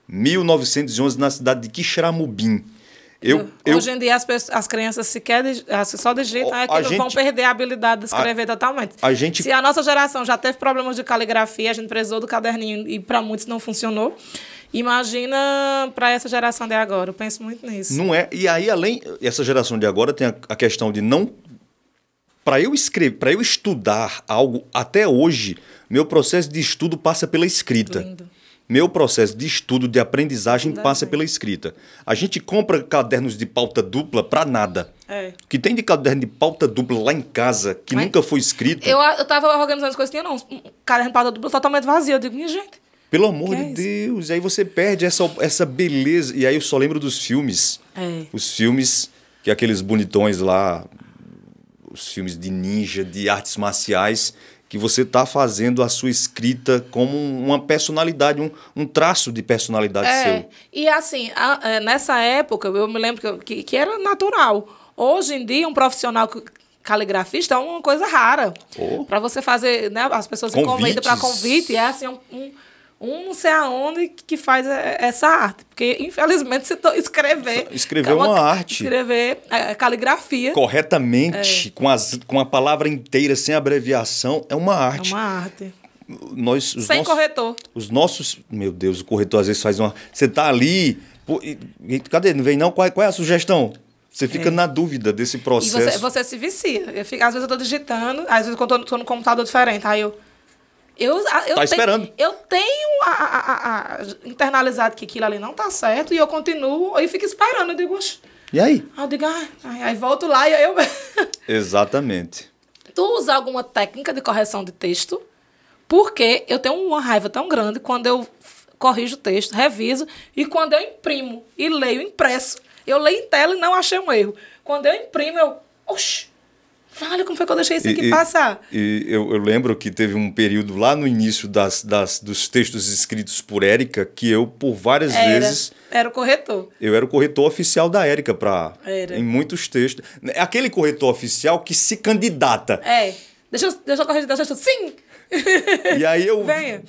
1911, na cidade de Quixeramobim. Hoje em dia as crianças sequer só digitam, vão perder a habilidade de escrever totalmente. Se a nossa geração já teve problemas de caligrafia, a gente precisou do caderninho e para muitos não funcionou. Imagina para essa geração de agora. Eu penso muito nisso. Não é? E aí, além essa geração de agora tem a questão de não... Para eu escrever, para eu estudar algo até hoje, meu processo de estudo passa pela escrita. Lindo. Meu processo de estudo, de aprendizagem passa pela escrita. A gente compra cadernos de pauta dupla para nada. O que tem de caderno de pauta dupla lá em casa, que nunca foi escrito... Eu tava organizando as coisas, tinha um caderno de pauta dupla totalmente vazio. Eu digo, minha gente... Pelo amor de Deus. E aí você perde essa beleza. E aí eu só lembro dos filmes. Os filmes, que aqueles bonitões lá, os filmes de ninja, de artes marciais... que você está fazendo a sua escrita como uma personalidade, um traço de personalidade seu. E assim, nessa época, eu me lembro que era natural. Hoje em dia, um profissional caligrafista é uma coisa rara. Para você fazer, né, as pessoas se convidam para convite, é assim, não sei aonde que faz essa arte. Porque, infelizmente, se escrever... Escrever uma arte. Escrever caligrafia. Corretamente, com a palavra inteira, sem abreviação, é uma arte. É uma arte. Sem corretor. Os nossos... Meu Deus, o corretor às vezes faz uma... Você tá ali... Pô, cadê? Não vem não? Qual é a sugestão? Você fica na dúvida desse processo. E você se vicia. Às vezes eu tô digitando, às vezes eu tô no computador diferente, aí esperando. Eu tenho internalizado que aquilo ali não tá certo e eu continuo e fico esperando. Eu digo, e aí? Aí eu digo, aí volto lá e eu... Exatamente. Tu usa alguma técnica de correção de texto? Porque eu tenho uma raiva tão grande quando eu corrijo o texto, reviso, e quando eu imprimo e leio impresso. Eu leio em tela e não achei um erro. Quando eu imprimo, olha como foi que eu deixei isso aqui passar. E eu lembro que teve um período lá no início dos textos escritos por Érica, que eu, por várias vezes... Era o corretor. Eu era o corretor oficial da Érica em muitos textos. É aquele corretor oficial que se candidata. Deixa eu corrigir o texto. Sim! E aí eu... Venha.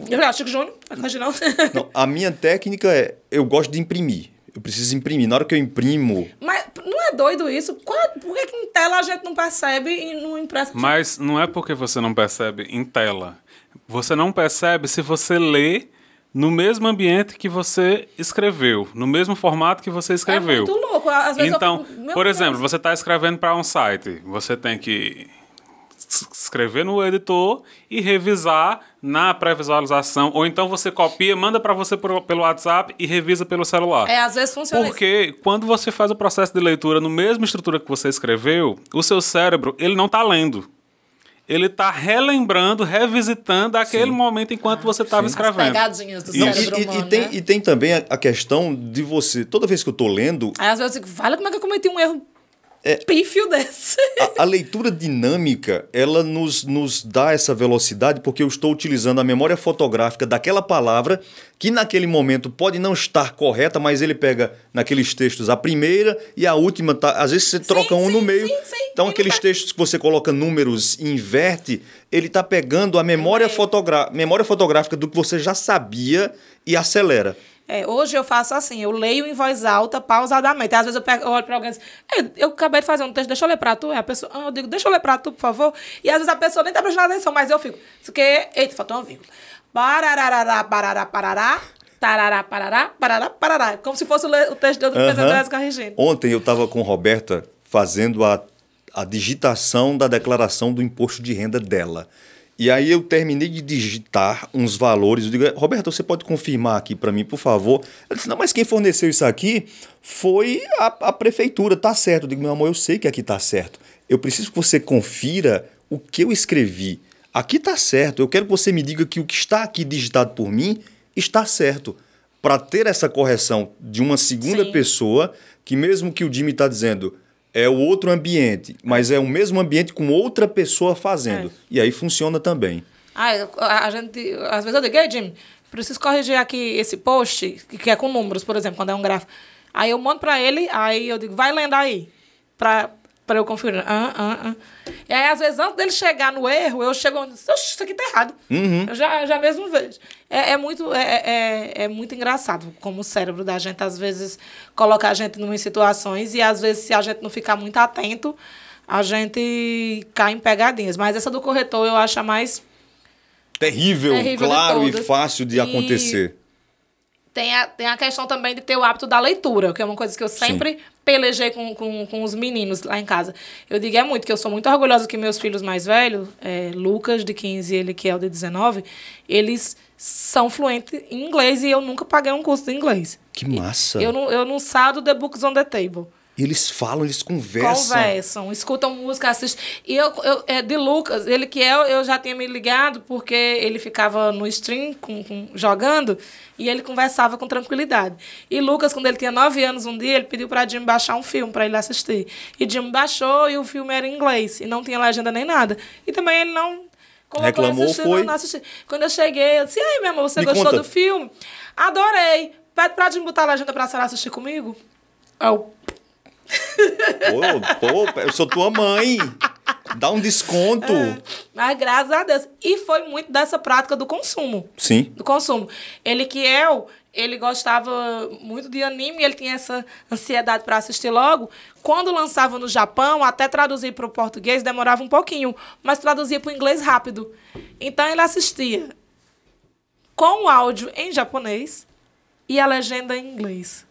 Eu já Chico Júnior, não corrigir não. Não. A minha técnica eu gosto de imprimir. Eu preciso imprimir. Na hora que eu imprimo... Mas não é doido isso? Por que em tela a gente não percebe e no impresso... Mas não é porque você não percebe em tela. Você não percebe se você lê no mesmo ambiente que você escreveu, no mesmo formato que você escreveu. É muito louco. Às vezes então, por exemplo, você está escrevendo para um site. Você tem que escrever no editor e revisar na pré-visualização, ou então você copia, manda para você pelo WhatsApp e revisa pelo celular. Às vezes funciona. Porque quando você faz o processo de leitura no mesma estrutura que você escreveu, o seu cérebro, ele não está lendo. Ele está relembrando, revisitando aquele momento enquanto você estava escrevendo. As pegadinhas do cérebro humano, e tem também a questão de você... Toda vez que eu estou lendo... Aí às vezes eu digo, como é que eu cometi um erro pífio desse? A leitura dinâmica, ela nos dá essa velocidade porque eu estou utilizando a memória fotográfica daquela palavra que naquele momento pode não estar correta, mas ele pega naqueles textos a primeira e a última, às vezes você troca no meio. Então aqueles textos que você coloca números e inverte, ele está pegando a memória fotográfica do que você já sabia e acelera. Hoje eu faço assim, eu leio em voz alta, pausadamente. Às vezes eu olho para alguém e digo, eu acabei de fazer um texto, deixa eu ler para tu. A pessoa, eu digo, deixa eu ler para tu, por favor. E às vezes a pessoa nem está prestando atenção, mas eu fico, eita, faltou uma vírgula. Bararará, parará, parará, tarará, parará, parará, parará. Como se fosse o texto de outro apresentador corrigindo. Ontem eu estava com Roberta fazendo a digitação da declaração do imposto de renda dela. E aí eu terminei de digitar uns valores. Eu digo, Roberto, você pode confirmar aqui para mim, por favor? Ela disse, não, mas quem forneceu isso aqui foi a prefeitura, tá certo. Eu digo, meu amor, eu sei que aqui tá certo. Eu preciso que você confira o que eu escrevi. Aqui tá certo. Eu quero que você me diga que o que está aqui digitado por mim está certo. Para ter essa correção de uma segunda pessoa, que mesmo que o Jimmy está dizendo... É o outro ambiente, mas é o mesmo ambiente com outra pessoa fazendo. E aí funciona também. A gente, às vezes eu digo, Jimmy, preciso corrigir aqui esse post, que é com números, por exemplo, quando é um gráfico. Aí eu mando para ele, aí eu digo, vai lendo aí, para Pra eu conferir. E aí, às vezes, antes dele chegar no erro, eu chego e digo, isso aqui tá errado. Eu já mesmo vejo. É muito engraçado como o cérebro da gente, às vezes, coloca a gente em umas situações e, às vezes, se a gente não ficar muito atento, a gente cai em pegadinhas. Mas essa do corretor eu acho a mais... Terrível, claro e fácil de E acontecer. Tem a questão também de ter o hábito da leitura, que é uma coisa que eu sempre pelejei com os meninos lá em casa. Eu digo muito, que eu sou muito orgulhosa que meus filhos mais velhos, Lucas, de 15, e ele, que é o de 19, eles são fluentes em inglês e eu nunca paguei um curso de inglês. Que massa. Eu não saio do The Books on the Table. Eles falam, eles conversam. Escutam música, assistem. E de Lucas, ele que eu já tinha me ligado, porque ele ficava no stream jogando e ele conversava com tranquilidade. E Lucas, quando ele tinha 9 anos, um dia, ele pediu para Jimmy baixar um filme para ele assistir. E Jimmy baixou e o filme era em inglês. E não tinha legenda nem nada. E também ele não colocou reclamou, foi? Não assisti. Quando eu cheguei, eu disse, e aí, meu amor, você Me gostou conta. do filme? Adorei. Pede pra Jimmy botar a legenda pra senhora assistir comigo. Eu sou tua mãe. Dá um desconto. Mas graças a Deus. E foi muito dessa prática do consumo. Sim. Do consumo. Ele ele gostava muito de anime, ele tinha essa ansiedade para assistir logo. Quando lançava no Japão, até traduzir para o português demorava um pouquinho, mas traduzia para o inglês rápido. Então ele assistia com o áudio em japonês e a legenda em inglês.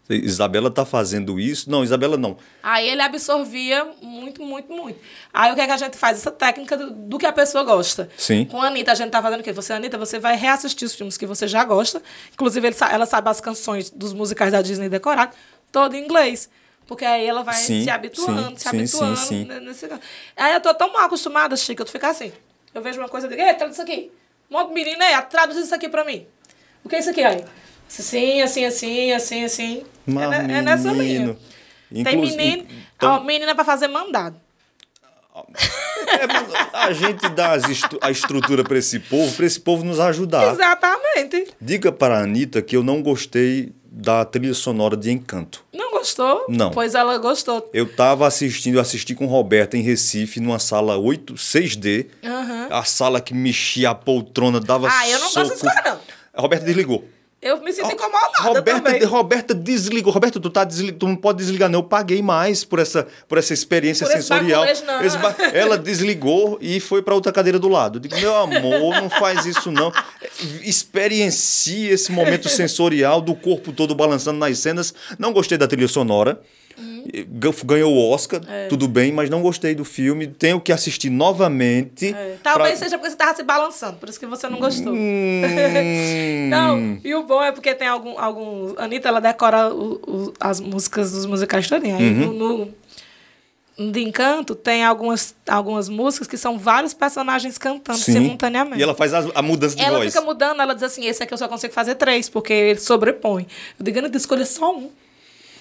Isabela tá fazendo isso? Não, Isabela não. Aí ele absorvia muito, muito, muito. Aí o que é que a gente faz? Essa técnica do que a pessoa gosta. Sim. Com a Anitta, a gente tá fazendo o quê? Anitta, você vai reassistir os filmes que você já gosta. Inclusive, ela sabe as canções dos musicais da Disney decoradas, todo em inglês. Porque aí ela vai se habituando. Sim. Aí eu tô tão mal acostumada, Chica, eu tô ficar assim. Eu vejo uma coisa e digo, ei, traduz isso aqui. Monta menina aí, traduz isso aqui pra mim. O que é isso aqui aí? Assim. É nessa linha. Tem menino, então, menina pra fazer mandado. A gente dá a estrutura para esse povo nos ajudar. Exatamente. Diga para a Anitta que eu não gostei da trilha sonora de Encanto. Não gostou? Não. Pois ela gostou. Eu assisti com Roberta em Recife, numa sala 6D. A sala que mexia a poltrona, dava soco. Eu não gosto dessa história, não. A Roberta desligou. Eu me sinto incomodada também. Roberta desligou. Roberta, tu não pode desligar, não. Eu paguei mais por essa experiência sensorial. Ela desligou e foi para outra cadeira do lado. Eu digo, meu amor, não faz isso, não. Experiencie esse momento sensorial do corpo todo balançando nas cenas. Não gostei da trilha sonora. Ganhou o Oscar, tudo bem, mas não gostei do filme. Tenho que assistir novamente. Talvez seja porque você estava se balançando, por isso que você não gostou. Não, e o bom é porque tem alguns... Anitta, ela decora as músicas dos musicais todinhos. Aí no de Encanto tem algumas músicas que são vários personagens cantando simultaneamente. E ela faz a mudança de voz. Ela fica mudando, ela diz assim, esse aqui eu só consigo fazer 3, porque ele sobrepõe. Eu digo, Anitta, escolha só um.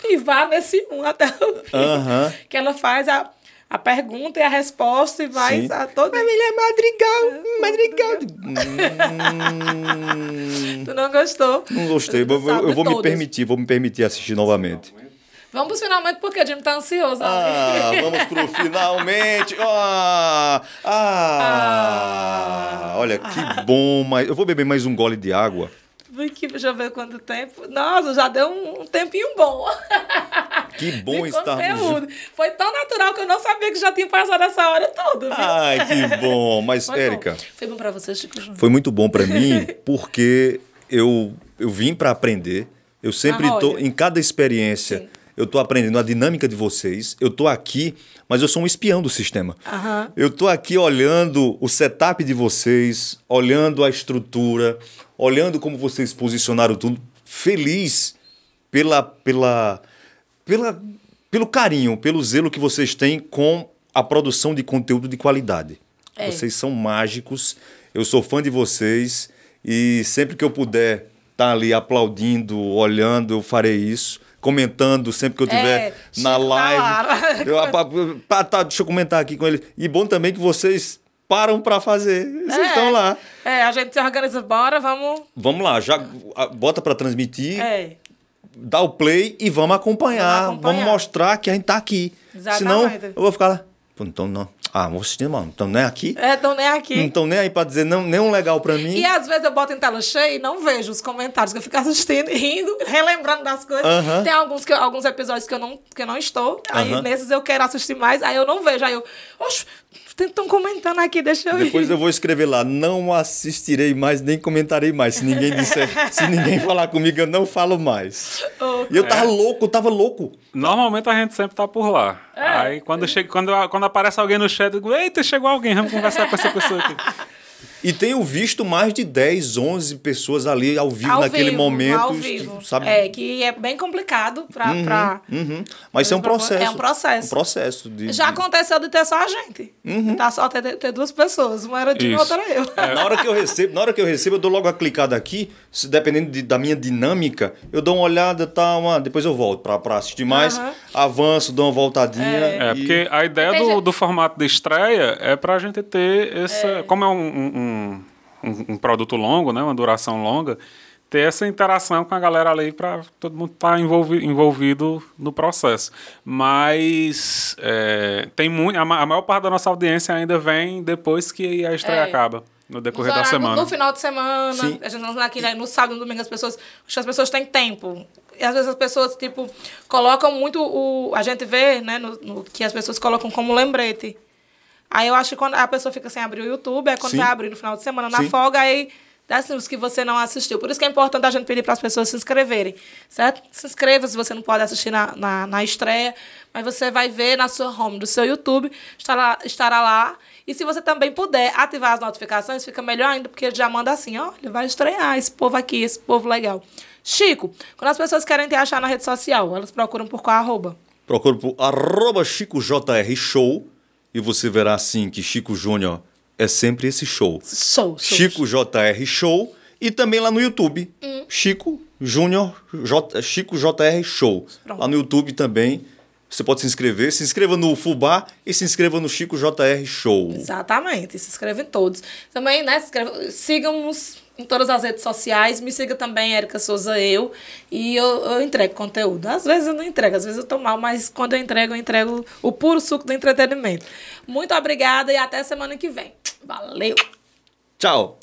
E vá nesse um até o fim. Que ela faz a pergunta e a resposta e vai a todo... Família Madrigal. Tu não gostou? Não gostei. Eu vou me permitir assistir novamente. Vamos pros finalmente, porque o Jimmy tá ansioso. Vamos pro finalmente. Olha, que bom. Mas eu vou beber mais um gole de água. Deixa eu ver quanto tempo. Nossa, já deu um tempinho bom. Que bom estarmos juntos. Foi tão natural que eu não sabia que já tinha passado essa hora toda. Viu? Ai, que bom. Mas, Érica... Foi bom pra você, Chico Júnior? Foi muito bom pra mim, porque eu vim pra aprender. Eu sempre estou... Em cada experiência, eu estou aprendendo a dinâmica de vocês. Eu estou aqui, mas eu sou um espião do sistema. Eu estou aqui olhando o setup de vocês, olhando a estrutura, olhando como vocês posicionaram tudo, feliz pelo carinho, pelo zelo que vocês têm com a produção de conteúdo de qualidade. Vocês são mágicos, eu sou fã de vocês e sempre que eu puder estar ali aplaudindo, olhando, eu farei isso. Comentando sempre que eu estiver na live. Deixa eu comentar aqui com ele. E bom também que vocês param para fazer. Vocês estão lá. A gente se organiza, bora, vamos... Vamos lá, já bota para transmitir. dar o play e vamos acompanhar. Vamos acompanhar. Vamos mostrar que a gente tá aqui. Exatamente. Senão, eu vou ficar lá. Pô, então não. Ah, vou assistir, mano. Então nem aqui. Então nem aqui. Não estão nem aí pra dizer não, nenhum legal pra mim. E às vezes eu boto em tela cheia e não vejo os comentários, que eu fico assistindo, rindo, relembrando das coisas. Tem alguns episódios que eu não estou, aí nesses eu quero assistir mais, aí eu não vejo. Aí eu, oxe, estão comentando aqui, deixa eu ir. Depois eu vou escrever lá, não assistirei mais, nem comentarei mais. Se ninguém disser, se ninguém falar comigo, eu não falo mais. E eu tava louco. Normalmente a gente sempre tá por lá. Aí quando aparece alguém no chat, eu digo, eita, chegou alguém, vamos conversar com essa pessoa aqui. E tenho visto mais de 10, 11 pessoas ali ao vivo naquele momento. Ao vivo. Sabe? Que é bem complicado Mas isso é um processo. É um processo. Um processo. Já aconteceu de ter só a gente. Tá só ter duas pessoas. Uma era de outra era eu. Na hora que eu recebo, eu dou logo a clicada aqui. Dependendo da minha dinâmica, eu dou uma olhada, depois eu volto pra assistir mais. Avanço, dou uma voltadinha. Porque a ideia do formato de estreia é pra gente ter essa... Como é um produto longo, né, uma duração longa, ter essa interação com a galera ali para todo mundo estar envolvido no processo. Mas a maior parte da nossa audiência ainda vem depois que a estreia acaba, no decorrer da semana. No final de semana, a gente não aqui, né, no sábado e no domingo, as pessoas têm tempo. E às vezes as pessoas, colocam muito a gente vê, né, que as pessoas colocam como lembrete. Aí eu acho que quando a pessoa fica sem abrir o YouTube, é quando vai abrir no final de semana, na folga, aí dá assim, os que você não assistiu. Por isso que é importante a gente pedir para as pessoas se inscreverem, certo? Se inscreva se você não pode assistir na estreia, mas você vai ver na sua home do seu YouTube, estará lá. E se você também puder ativar as notificações, fica melhor ainda, porque ele já manda assim, olha, vai estrear esse povo aqui, esse povo legal. Chico, quando as pessoas querem te achar na rede social, elas procuram por qual arroba? Procura por @ChicoJRShow. E você verá assim que Chico Júnior é sempre esse show. Chico JR Show. E também lá no YouTube. Chico Júnior, Chico JR Show. Pronto. Lá no YouTube também. Você pode se inscrever. Se inscreva no Fubá e se inscreva no Chico JR Show. Exatamente. Se inscreve em todos. Também, né? Sigam-nos em todas as redes sociais. Me siga também, Érica Souza, e eu entrego conteúdo. Às vezes eu não entrego, às vezes eu tô mal, mas quando eu entrego o puro suco do entretenimento. Muito obrigada e até semana que vem. Valeu! Tchau!